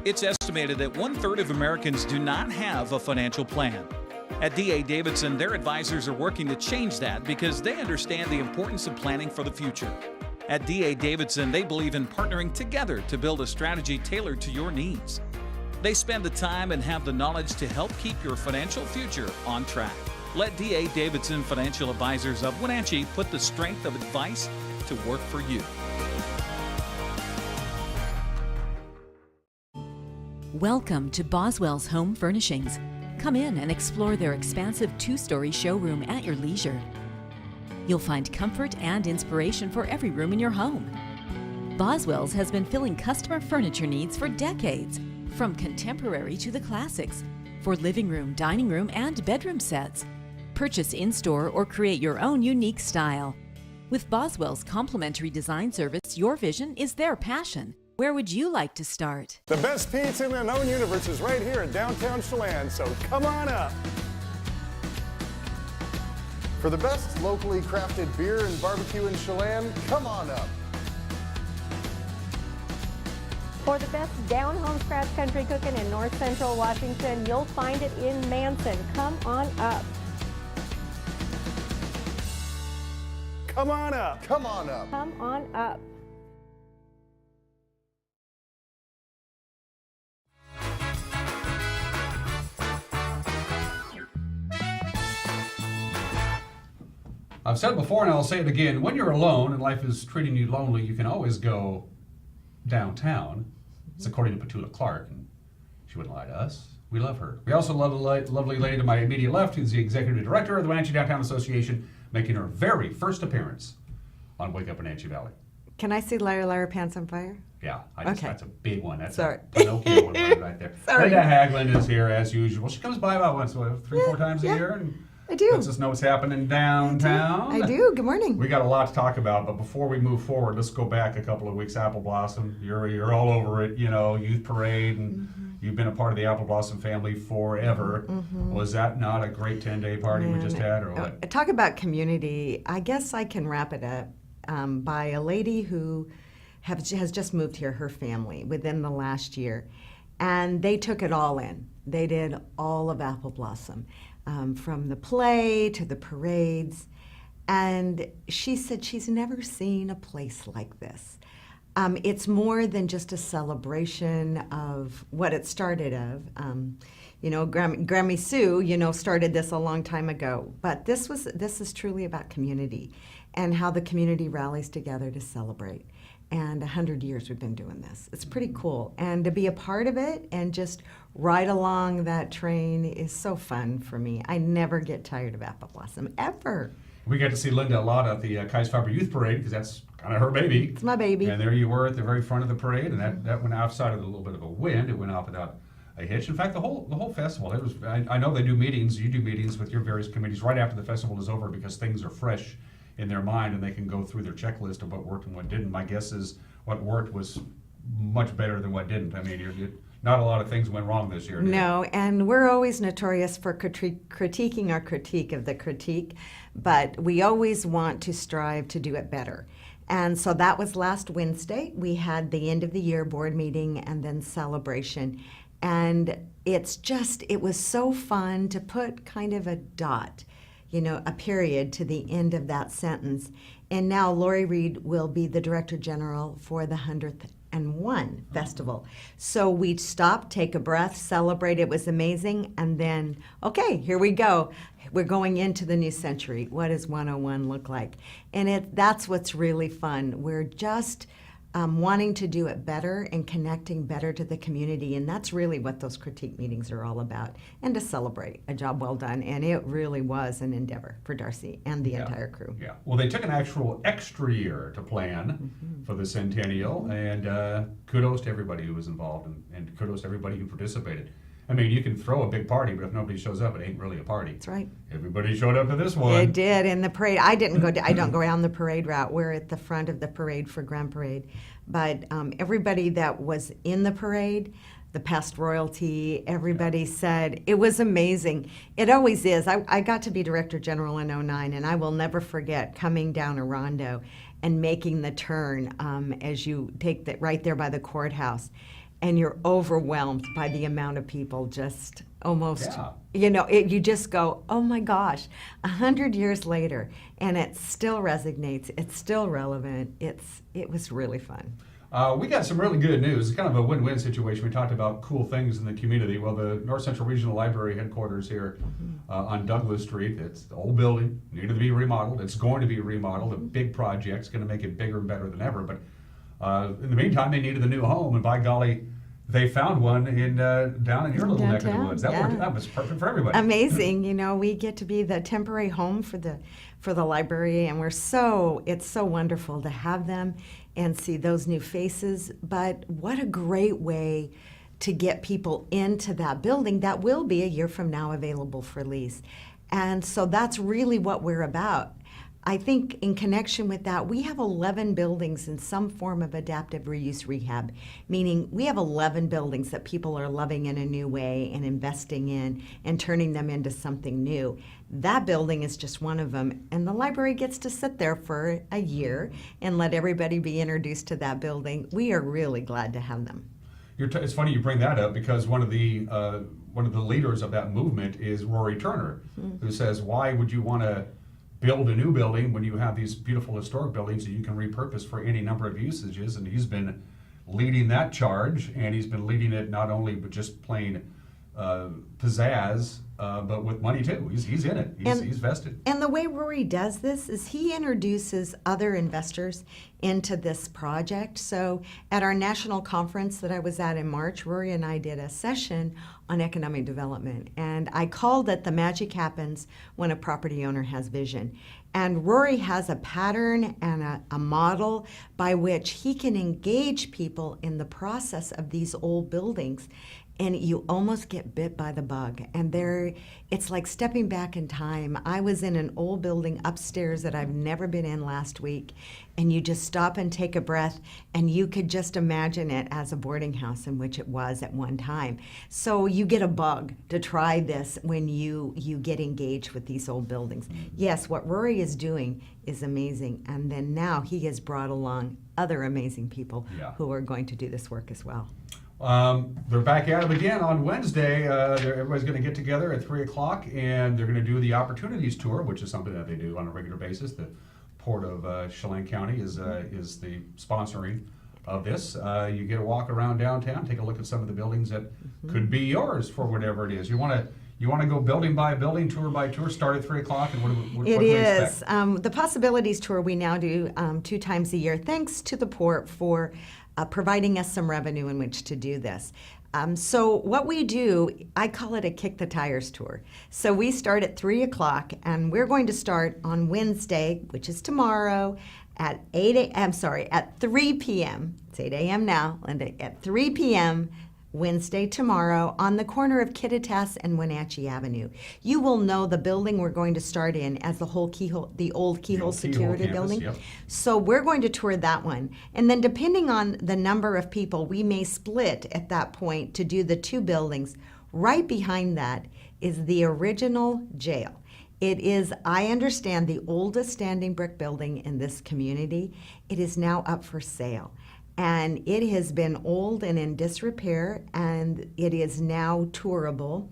It's estimated that 1/3 of Americans do not have a financial plan. At D.A. Davidson, their advisors are working to change that because they understand the importance of planning for the future. At D.A. Davidson, they believe in partnering together to build a strategy tailored to your needs. They spend the time and have the knowledge to help keep your financial future on track. Let D.A. Davidson Financial Advisors of Wenatchee put the strength of advice to work for you. Welcome to Boswell's Home Furnishings. Come in and explore their expansive 2-story showroom at your leisure. You'll find comfort and inspiration for every room in your home. Boswell's has been filling customer furniture needs for decades, from contemporary to the classics, for living room, dining room, and bedroom sets. Purchase in-store or create your own unique style. With Boswell's complimentary design service, your vision is their passion. Where would you like to start? The best pizza in the known universe is right here in downtown Chelan, so come on up. For the best locally crafted beer and barbecue in Chelan, come on up. For the best down-home scratch country cooking in north central Washington, you'll find it in Manson. Come on up. Come on up. Come on up. Come on up. I've said it before and I'll say it again. When you're alone and life is treating you lonely, you can always go downtown. It's according to Petula Clark, and she wouldn't lie to us. We love her. We also love the lovely lady to my immediate left, who's the executive director of the Wenatchee Downtown Association, making her very first appearance on Wake Up Wenatchee Valley. Can I see Liar Liar Pants on Fire? Yeah, Okay. that's a big one. That's Sorry. a Pinocchio one right there. Sorry. Linda Haglund is here as usual. She comes by about once, 3-4 times a year, and I do. lets us know what's happening downtown. I do. Good morning. We got a lot to talk about, but before we move forward, let's go back a couple of weeks. Apple Blossom, you're all over it. Youth parade, and you've been a part of the Apple Blossom family forever. Was that not a great 10-day party we just had, or what? Talk about community. I guess I can wrap it up by a lady who has just moved here, her family, within the last year. And they took it all in. They did all of Apple Blossom, from the play to the parades. And she said she's never seen a place like this. It's more than just a celebration of what it started of. Grammy Sue, started this a long time ago. But this is truly about community and how the community rallies together to celebrate. And 100 years we've been doing this. It's pretty cool. And to be a part of it and just ride along that train is so fun for me. I never get tired of Apple Blossom, ever. We got to see Linda a lot at the Kais Fiber Youth Parade, because that's kind of her baby. It's my baby. And there you were at the very front of the parade, and that went outside of a little bit of a wind. It went off without a hitch. In fact, the whole festival, I know they do meetings, you do meetings with your various committees right after the festival is over, because things are fresh in their mind and they can go through their checklist of what worked and what didn't. My guess is what worked was much better than what didn't. I mean, not a lot of things went wrong this year. No, and we're always notorious for critiquing our critique of the critique, but we always want to strive to do it better. And so that was last Wednesday. We had the end of the year board meeting and then celebration. And it was so fun to put kind of a dot, a period to the end of that sentence. And now Lori Reed will be the Director General for the 101 Festival. So we stopped, take a breath, celebrate. It was amazing. And then, okay, here we go. We're going into the new century. What does 101 look like? And that's what's really fun. We're just wanting to do it better and connecting better to the community. And that's really what those critique meetings are all about. And to celebrate a job well done. And it really was an endeavor for Darcy and the entire crew. Yeah. Well, they took an actual extra year to plan for the centennial. And kudos to everybody who was involved and kudos to everybody who participated. I mean, you can throw a big party, but if nobody shows up, it ain't really a party. That's right. Everybody showed up to this one. It did. In the parade, I don't go down the parade route. We're at the front of the parade for Grand Parade. But everybody that was in the parade, the past royalty, everybody said it was amazing. It always is. I got to be Director General in 2009, and I will never forget coming down Orondo and making the turn as you take that right there by the courthouse. And you're overwhelmed by the amount of people, just almost, you just go, oh my gosh, 100 years later, and it still resonates, it's still relevant, it was really fun. We got some really good news. It's kind of a win-win situation. We talked about cool things in the community. Well, the North Central Regional Library headquarters here on Douglas Street, it's the old building, needed to be remodeled. It's going to be remodeled, a big project. It's going to make it bigger and better than ever. But in the meantime, they needed a new home, and by golly, they found one down in your little neck of the woods. That was perfect for everybody. Amazing. We get to be the temporary home for the library, and it's so wonderful to have them and see those new faces. But what a great way to get people into that building that will be a year from now available for lease. And so that's really what we're about. I think in connection with that, we have 11 buildings in some form of adaptive reuse rehab, meaning we have 11 buildings that people are loving in a new way and investing in and turning them into something new. That building is just one of them, and the library gets to sit there for a year and let everybody be introduced to that building. We are really glad to have them. It's funny you bring that up, because one of the leaders of that movement is Rory Turner, who says, why would you want to build a new building when you have these beautiful historic buildings that you can repurpose for any number of usages? And he's been leading that charge, and he's been leading it not only with just plain pizzazz but with money too. He's in it. He's vested. And the way Rory does this is he introduces other investors into this project. So at our national conference that I was at in March, Rory and I did a session on economic development. And I called it "The Magic Happens When a Property Owner Has Vision." And Rory has a pattern and a model by which he can engage people in the process of these old buildings. And you almost get bit by the bug. And it's like stepping back in time. I was in an old building upstairs that I've never been in last week, and you just stop and take a breath, and you could just imagine it as a boarding house, in which it was at one time. So you get a bug to try this when you get engaged with these old buildings. Yes, what Rory is doing is amazing, and then now he has brought along other amazing people who are going to do this work as well. They're back at it again on Wednesday. Everybody's going to get together at 3 o'clock, and they're going to do the Opportunities Tour, which is something that they do on a regular basis. The Port of Chelan County is the sponsoring of this. You get a walk around downtown, take a look at some of the buildings that could be yours for whatever it is. You want to go building by building, tour by tour, start at 3 o'clock, and what do we expect? The Possibilities Tour we now do 2 times a year, thanks to the Port for providing us some revenue in which to do this. So what we do, I call it a kick the tires tour. So we start at 3 o'clock, and we're going to start on Wednesday, which is tomorrow, at 3 p.m. It's 8 a.m. now, Linda, at 3 p.m. Wednesday, tomorrow, on the corner of Kittitas and Wenatchee Avenue. You will know the building we're going to start in as the old Keyhole Security Building. Yep. So we're going to tour that one. And then depending on the number of people, we may split at that point to do the 2 buildings. Right behind that is the original jail. It is, I understand, the oldest standing brick building in this community. It is now up for sale. And it has been old and in disrepair, and it is now tourable.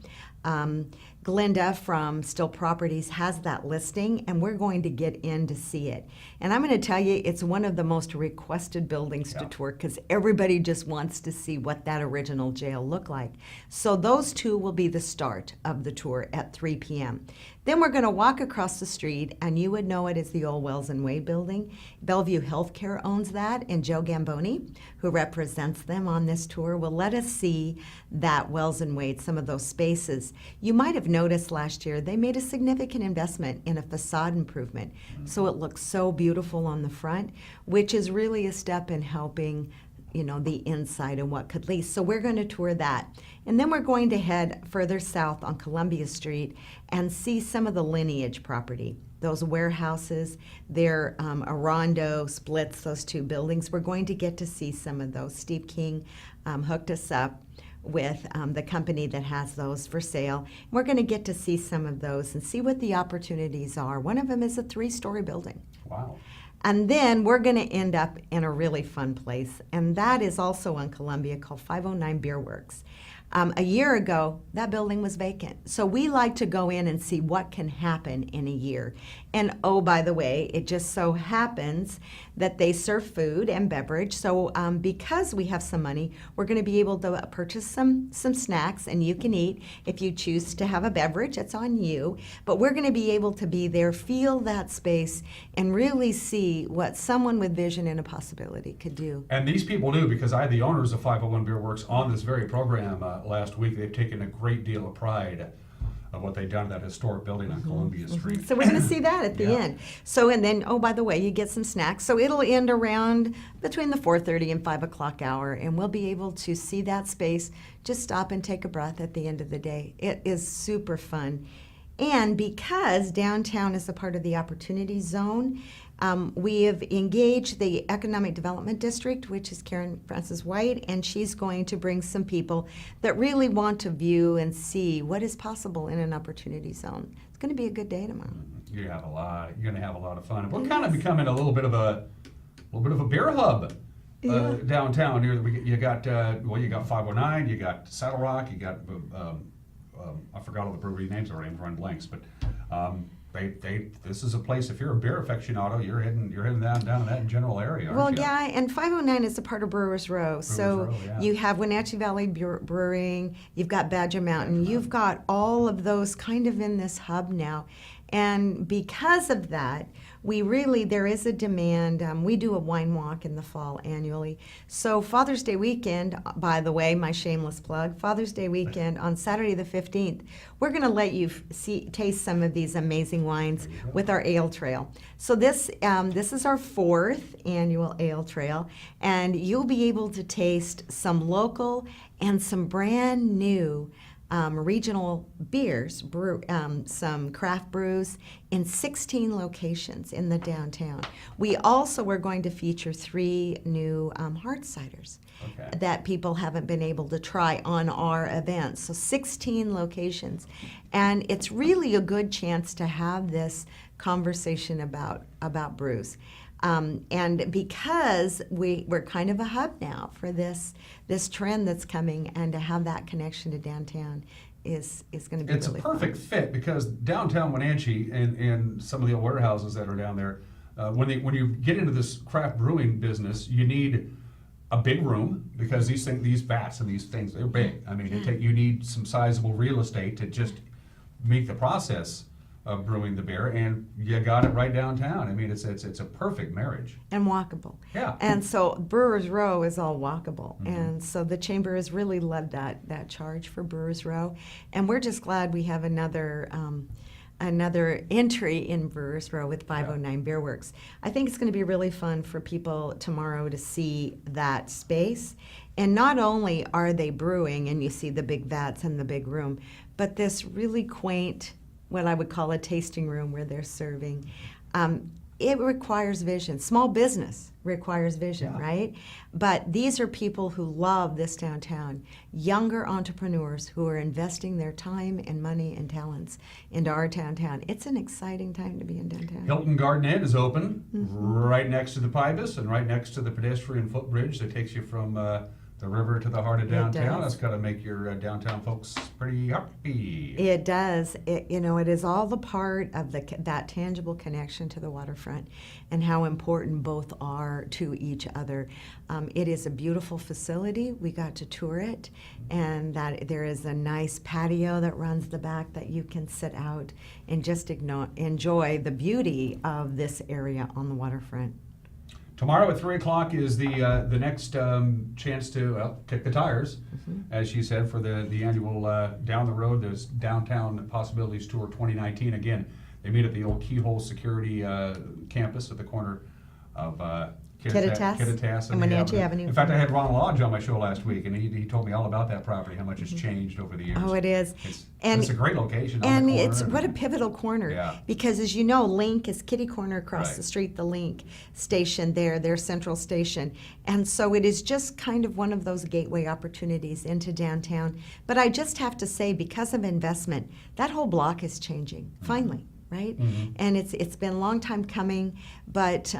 Glenda from Still Properties has that listing, and we're going to get in to see it. And I'm going to tell you, it's one of the most requested buildings to tour because everybody just wants to see what that original jail looked like. So those 2 will be the start of the tour at 3 p.m. Then we're going to walk across the street, and you would know it as the old Wells and Wade building. Bellevue Healthcare owns that, and Joe Gamboni, who represents them on this tour, will let us see that Wells and Wade, some of those spaces. You might have noticed last year they made a significant investment in a facade improvement, so it looks so beautiful on the front, which is really a step in helping the inside and what could lease. So we're going to tour that. And then we're going to head further south on Columbia Street and see some of the Lineage property. Those warehouses, their Arondo splits those 2 buildings. We're going to get to see some of those. Steve King hooked us up with the company that has those for sale. We're going to get to see some of those and see what the opportunities are. One of them is a 3-story building. Wow. And then we're going to end up in a really fun place, and that is also on Columbia, called 509 Beer Works. A year ago, that building was vacant. So we like to go in and see what can happen in a year. And oh, by the way, it just so happens that they serve food and beverage. So because we have some money, we're going to be able to purchase some snacks, and you can eat. If you choose to have a beverage, it's on you. But we're going to be able to be there, feel that space, and really see what someone with vision and a possibility could do. And these people knew, because I had the owners of 501 Beer Works on this very program last week. They've taken a great deal of pride of what they've done to that historic building on Columbia Street. So we're going to see that at the end. So, and then, oh, by the way, you get some snacks. So it'll end around between the 4:30 and 5 o'clock hour, and we'll be able to see that space, just stop and take a breath at the end of the day. It is super fun. And because downtown is a part of the Opportunity Zone, we have engaged the Economic Development District, which is Karen Francis White, and she's going to bring some people that really want to view and see what is possible in an Opportunity Zone. It's going to be a good day tomorrow. You're going to have a lot of fun. We're kind of becoming a little bit of a beer hub downtown. You got 509, you got Saddle Rock, you got I forgot all the brewery names already. I'm drawing blanks, but this is a place. If you're a beer aficionado, you're heading down that general area. Aren't Well, you? yeah, and 509 is a part of Brewers Row. Row, yeah. You have Wenatchee Valley Brewing, you've got Badger Mountain, you've got all of those kind of in this hub now. And because of that, there is a demand. We do a wine walk in the fall annually. So Father's Day weekend, by the way, my shameless plug, Father's Day weekend on Saturday the 15th, we're going to let you taste some of these amazing wines with our ale trail. So this is our 4th annual ale trail, and you'll be able to taste some local and some brand new regional beers, some craft brews in 16 locations in the downtown. We also are going to feature 3 new hard ciders that people haven't been able to try on our events. So 16 locations. And it's really a good chance to have this conversation about brews. And because we're kind of a hub now for this trend that's coming, and to have that connection to downtown is going to be It's really a perfect fun. fit, because downtown Wenatchee and some of the warehouses that are down there, when you get into this craft brewing business, you need a big room, because these vats and these things, they're big. I mean, you need some sizable real estate to just make the process of brewing the beer, and you got it right downtown. I mean, it's a perfect marriage. And walkable. Yeah. And so Brewers Row is all walkable. And so the Chamber has really led that charge for Brewers Row. And we're just glad we have another entry in Brewers Row with 509 Beer Works. I think it's going to be really fun for people tomorrow to see that space. And not only are they brewing, and you see the big vats and the big room, but this really quaint, what I would call a tasting room where they're serving. It requires vision. Small business requires vision, right? But these are people who love this downtown, younger entrepreneurs who are investing their time and money and talents into our downtown. It's an exciting time to be in downtown. Hilton Garden Inn is open right next to the Pybus and right next to the pedestrian footbridge that takes you from the river to the heart of downtown. That's got to make your downtown folks pretty happy. It does. It is all a part of that tangible connection to the waterfront, and how important both are to each other. It is a beautiful facility. We got to tour it, and that there is a nice patio that runs the back that you can sit out and just enjoy the beauty of this area on the waterfront. Tomorrow at 3 o'clock is the next chance to kick the tires, as she said, for the annual Down the Road, there's Downtown Possibilities Tour 2019. Again, they meet at the old Keyhole Security campus at the corner of Kittitas and Wenatchee Avenue. In fact, I had Ron Lodge on my show last week, and he told me all about that property, how much it's changed over the years. Oh, it is. It's a great location. And on the corner. it's what a pivotal corner, because as you know, Link is kitty corner across the street, the Link station there, their central station. And so it is just kind of one of those gateway opportunities into downtown. But I just have to say, because of investment, that whole block is changing, finally. Right? And it's been a long time coming, but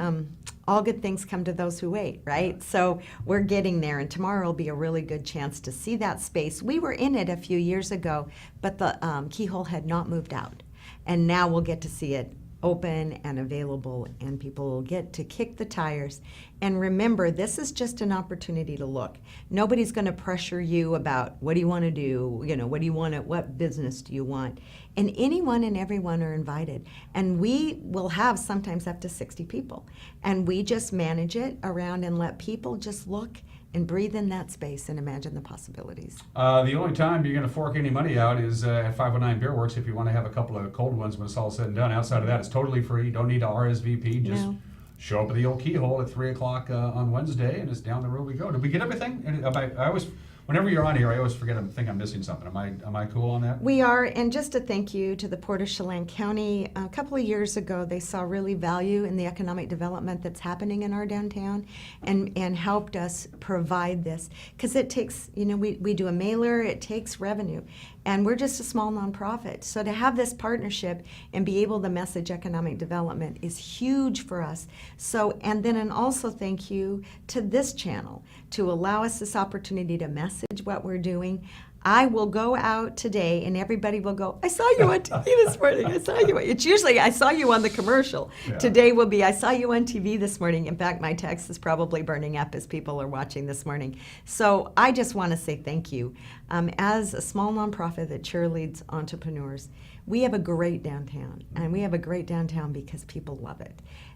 all good things come to those who wait, right? So we're getting there, and tomorrow will be a really good chance to see that space. We were in it a few years ago, but the Keyhole had not moved out, and now we'll get to see it open and available, and people will get to kick the tires. And remember, this is just an opportunity to look. Nobody's going to pressure you about what do you want to do, what do you want to, what business do you want? And anyone and everyone are invited. And we will have sometimes up to 60 people. And we just manage it around and let people just look and breathe in that space and imagine the possibilities. The only time you're going to fork any money out is at 509 Beer Works if you want to have a couple of cold ones when it's all said and done. Outside of that, it's totally free. You don't need to RSVP. Just show up at the old Keyhole at 3 o'clock on Wednesday, and it's down the road we go. Did we get everything? And I always, whenever you're on here, I always think I'm missing something. Am I cool on that? We are, and just a thank you to the Port of Chelan County. A couple of years ago, they saw really value in the economic development that's happening in our downtown, and helped us provide this. Because it takes, we do a mailer, it takes revenue, and we're just a small nonprofit. So to have this partnership and be able to message economic development is huge for us. So, and also thank you to this channel to allow us this opportunity to message what we're doing. I will go out today and everybody will go, I saw you on TV this morning. I saw you. It's usually, I saw you on the commercial. Yeah. Today will be, I saw you on TV this morning. In fact, my text is probably burning up as people are watching this morning. So I just want to say thank you. As a small nonprofit that cheerleads entrepreneurs, we have a great downtown. And we have a great downtown because people love it.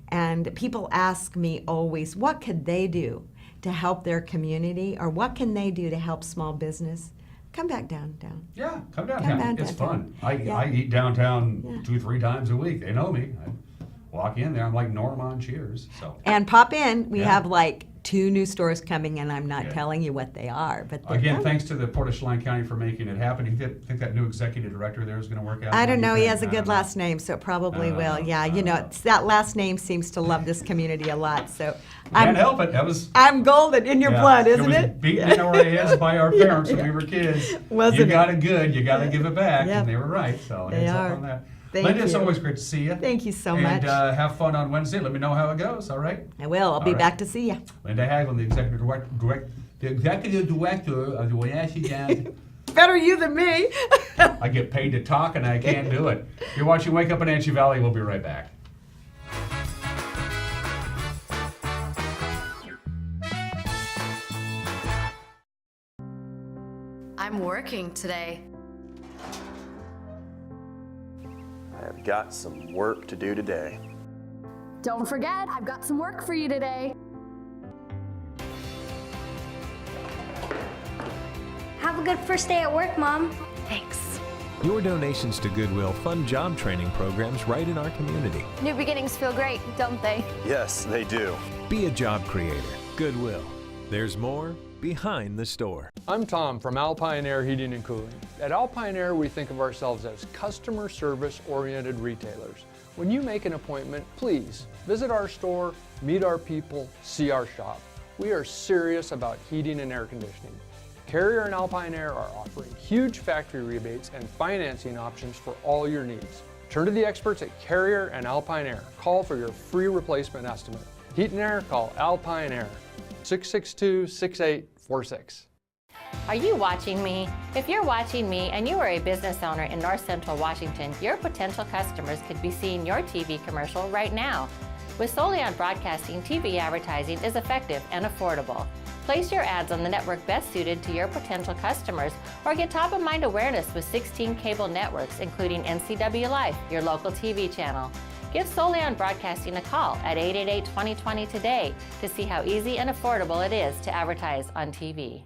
And people ask me always, what could they do to help their community? Or what can they do to help small business? Come back downtown. Yeah, come downtown. It's downtown. fun. I eat downtown 2-3 times a week. They know me. I walk in there, I'm like Norm on Cheers. So. And pop in. We have like 2 new stores coming, and I'm not telling you what they are. But again, thanks to the Port of Chelan County for making it happen. You think that new executive director there is going to work out? I don't know. He has a good last name, so it probably will. Yeah, you know, it's, that last name seems to love this community a lot. So can't help it. That was. I'm golden in your blood, isn't it? Beaten in our heads by our parents when we were kids. Wasn't you it? got it good. You got to give it back, and they were right. So they heads up are. on that. Thank Linda, it's you. always great to see you. Thank you so and, much. Have fun on Wednesday. Let me know how it goes. All right. I will. I'll be back to see you. Linda Haglund, the executive director of the Wenatchee Downtown. Better you than me. I get paid to talk and I can't do it. You're watching Wake Up Wenatchee Valley. We'll be right back. I'm working today. I've got some work to do today. Don't forget, I've got some work for you today. Have a good first day at work, Mom. Thanks. Your donations to Goodwill fund job training programs right in our community. New beginnings feel great, don't they? Yes, they do. Be a job creator. Goodwill. There's more behind the store. I'm Tom from Alpine Air Heating and Cooling. At Alpine Air, we think of ourselves as customer service oriented retailers. When you make an appointment, please visit our store, meet our people, see our shop. We are serious about heating and air conditioning. Carrier and Alpine Air are offering huge factory rebates and financing options for all your needs. Turn to the experts at Carrier and Alpine Air. Call for your free replacement estimate. Heat and air, call Alpine Air, 662-6846. Are you watching me? If you're watching me and you are a business owner in North Central Washington, your potential customers could be seeing your TV commercial right now. With Solion Broadcasting, TV advertising is effective and affordable. Place your ads on the network best suited to your potential customers, or get top-of-mind awareness with 16 cable networks, including NCW Life, your local TV channel. Give Solion Broadcasting a call at 888-2020 today to see how easy and affordable it is to advertise on TV.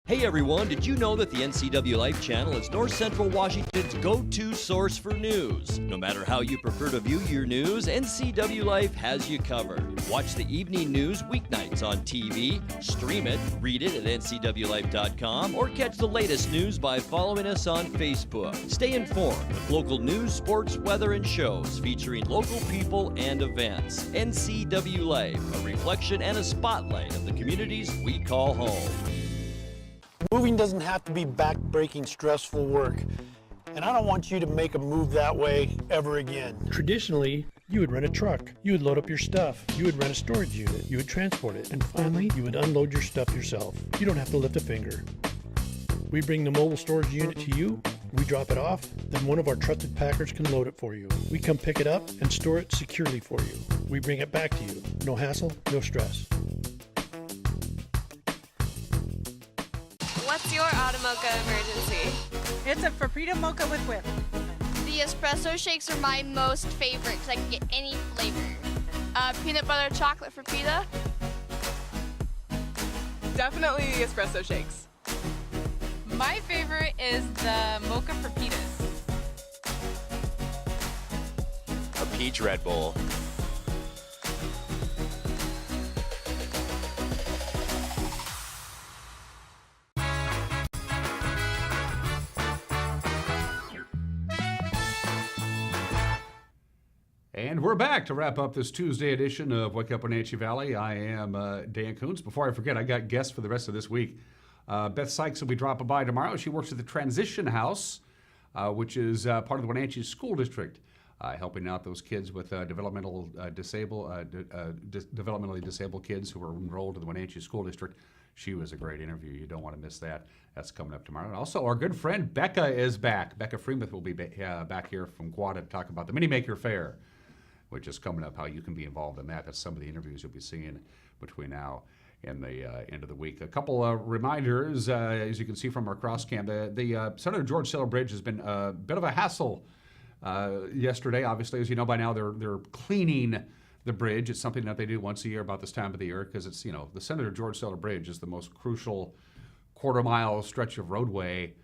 Hey everyone, did you know that the NCW Life channel is North Central Washington's go-to source for news? No matter how you prefer to view your news, NCW Life has you covered. Watch the evening news weeknights on TV, stream it, read it at ncwlife.com, or catch the latest news by following us on Facebook. Stay informed with local news, sports, weather, and shows featuring local people and events. NCW Life, a reflection and a spotlight of the communities we call home. Moving doesn't have to be back-breaking, stressful work, and I don't want you to make a move that way ever again. Traditionally, you would rent a truck, you would load up your stuff, you would rent a storage unit, you would transport it, and finally, you would unload your stuff yourself. You don't have to lift a finger. We bring the mobile storage unit to you, we drop it off, then one of our trusted packers can load it for you. We come pick it up and store it securely for you. We bring it back to you. No hassle, no stress. What's your Automocha emergency? It's a Frappuccino mocha with whip. The espresso shakes are my most favorite because I can get any flavor. Peanut butter chocolate for pita. Definitely the espresso shakes. My favorite is the mocha for pitas. A peach Red Bull. And we're back to wrap up this Tuesday edition of Wake Up Wenatchee Valley. I am Dan Kuntz. Before I forget, I got guests for the rest of this week. Beth Sykes will be dropping by tomorrow. She works at the Transition House, which is part of the Wenatchee School District, helping out those kids with developmentally disabled kids who are enrolled in the Wenatchee School District. She was a great interview. You don't want to miss that. That's coming up tomorrow. And also, our good friend Becca is back. Becca Freemuth will be back here from Guada to talk about the Mini Maker Fair, which is coming up, how you can be involved in that. That's some of the interviews you'll be seeing between now and the end of the week. A couple of reminders, as you can see from our cross cam, the Senator George Siller Bridge has been a bit of a hassle yesterday. Obviously, as you know by now, they're cleaning the bridge. It's something that they do once a year about this time of the year, because it's, the Senator George Siller Bridge is the most crucial quarter-mile stretch of roadway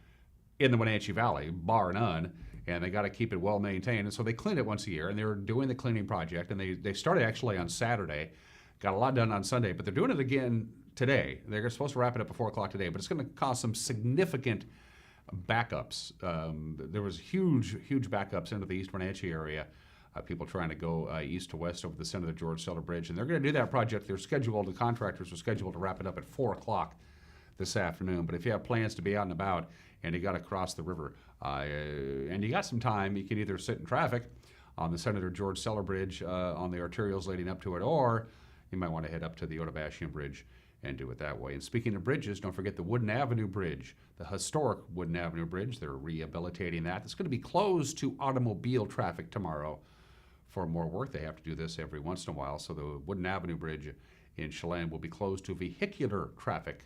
in the Wenatchee Valley, bar none, and they got to keep it well maintained. And so they clean it once a year, and they're doing the cleaning project, and they started actually on Saturday, got a lot done on Sunday, but they're doing it again today. They're supposed to wrap it up at 4 o'clock today, but it's going to cause some significant backups. There was huge backups into the East Wenatchee area. People trying to go east to west over the Senator George Siller Bridge, and they're going to do that project. The contractors are scheduled to wrap it up at 4 o'clock this afternoon. But if you have plans to be out and about and you got to cross the river and you got some time, you can either sit in traffic on the Senator George Siller Bridge on the arterials leading up to it, or you might want to head up to the Otabashian Bridge and do it that way. And speaking of bridges, don't forget the Wooden Avenue Bridge, the historic Wooden Avenue Bridge. They're rehabilitating that. It's going to be closed to automobile traffic tomorrow for more work. They have to do this every once in a while. So the Wooden Avenue Bridge in Chelan will be closed to vehicular traffic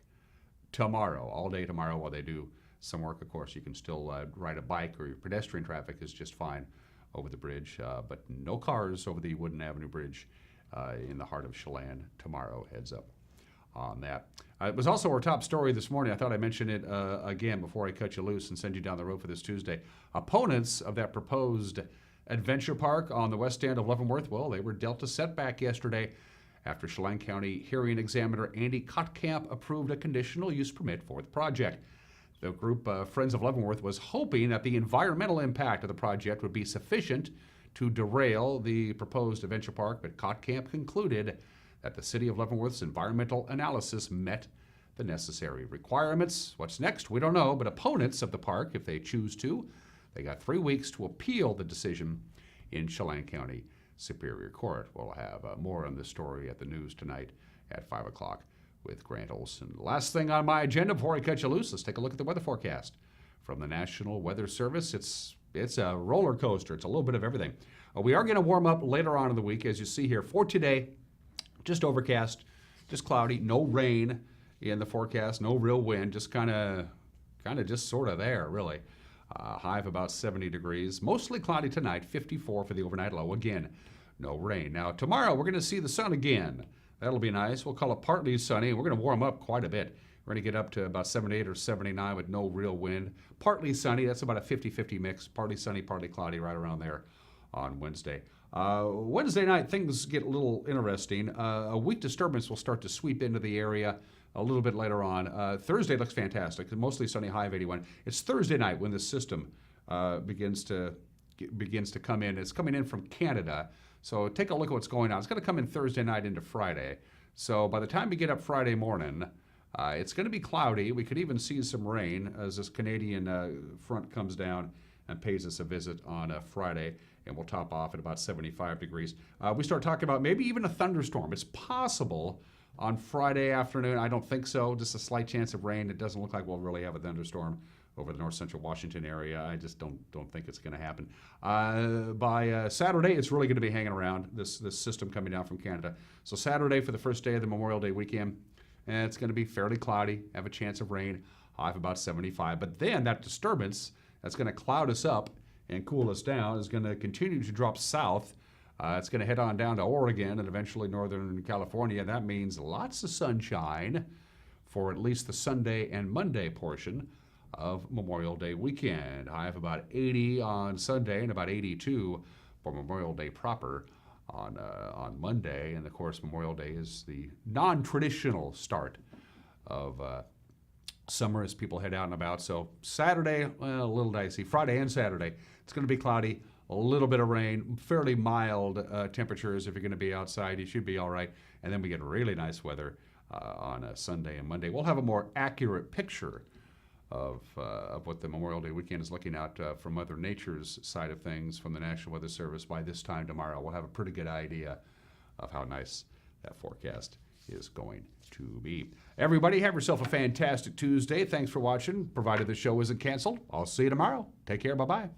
tomorrow, all day tomorrow, while they do some work. Of course, you can still ride a bike, or your pedestrian traffic is just fine over the bridge, but no cars over the Wooden Avenue Bridge in the heart of Chelan tomorrow. Heads up on that. It was also our top story this morning. I thought I'd mention it again before I cut you loose and send you down the road for this Tuesday. Opponents of that proposed adventure park on the west end of Leavenworth, well, they were dealt a setback yesterday after Chelan County hearing examiner Andy Kottkamp approved a conditional use permit for the project. The group, Friends of Leavenworth, was hoping that the environmental impact of the project would be sufficient to derail the proposed adventure park, but Kottkamp concluded that the City of Leavenworth's environmental analysis met the necessary requirements. What's next? We don't know, but opponents of the park, if they choose to, they got 3 weeks to appeal the decision in Chelan County Superior Court. We'll have more on this story at the news tonight at 5 o'clock with Grant Olson. Last thing on my agenda before I cut you loose, let's take a look at the weather forecast from the National Weather Service. It's a roller coaster. It's a little bit of everything. We are going to warm up later on in the week, as you see here. For today, just overcast, just cloudy, no rain in the forecast, no real wind, just kind of just sort of there, really. High of about 70 degrees. Mostly cloudy tonight, 54 for the overnight low. Again, no rain. Now, tomorrow we're going to see the sun again. That'll be nice. We'll call it partly sunny. We're going to warm up quite a bit. We're going to get up to about 78 or 79 with no real wind. Partly sunny, that's about a 50-50 mix. Partly sunny, partly cloudy, right around there on Wednesday. Wednesday night, things get a little interesting. A weak disturbance will start to sweep into the area a little bit later on. Thursday looks fantastic. Mostly sunny, high of 81. It's Thursday night when the system begins to come in. It's coming in from Canada. So take a look at what's going on. It's going to come in Thursday night into Friday. So by the time we get up Friday morning, it's going to be cloudy. We could even see some rain as this Canadian front comes down and pays us a visit on Friday, and we'll top off at about 75 degrees. We start talking about maybe even a thunderstorm. It's possible on Friday afternoon. I don't think so. Just a slight chance of rain. It doesn't look like we'll really have a thunderstorm over the north central Washington area. I just don't think it's going to happen. By Saturday, it's really going to be hanging around, this system coming down from Canada. So Saturday for the first day of the Memorial Day weekend, and it's going to be fairly cloudy, have a chance of rain, high of about 75. But then that disturbance that's going to cloud us up and cool us down is going to continue to drop south. It's going to head on down to Oregon and eventually northern California. That means lots of sunshine for at least the Sunday and Monday portion of Memorial Day weekend. High of about 80 on Sunday and about 82 for Memorial Day proper on Monday. And of course, Memorial Day is the non-traditional start of summer as people head out and about. So Saturday, well, a little dicey. Friday and Saturday, it's going to be cloudy, a little bit of rain, fairly mild temperatures. If you're going to be outside, you should be all right. And then we get really nice weather on Sunday and Monday. We'll have a more accurate picture of what the Memorial Day weekend is looking at from Mother Nature's side of things from the National Weather Service by this time tomorrow. We'll have a pretty good idea of how nice that forecast is going to be. Everybody, have yourself a fantastic Tuesday. Thanks for watching. Provided the show isn't canceled, I'll see you tomorrow. Take care. Bye-bye.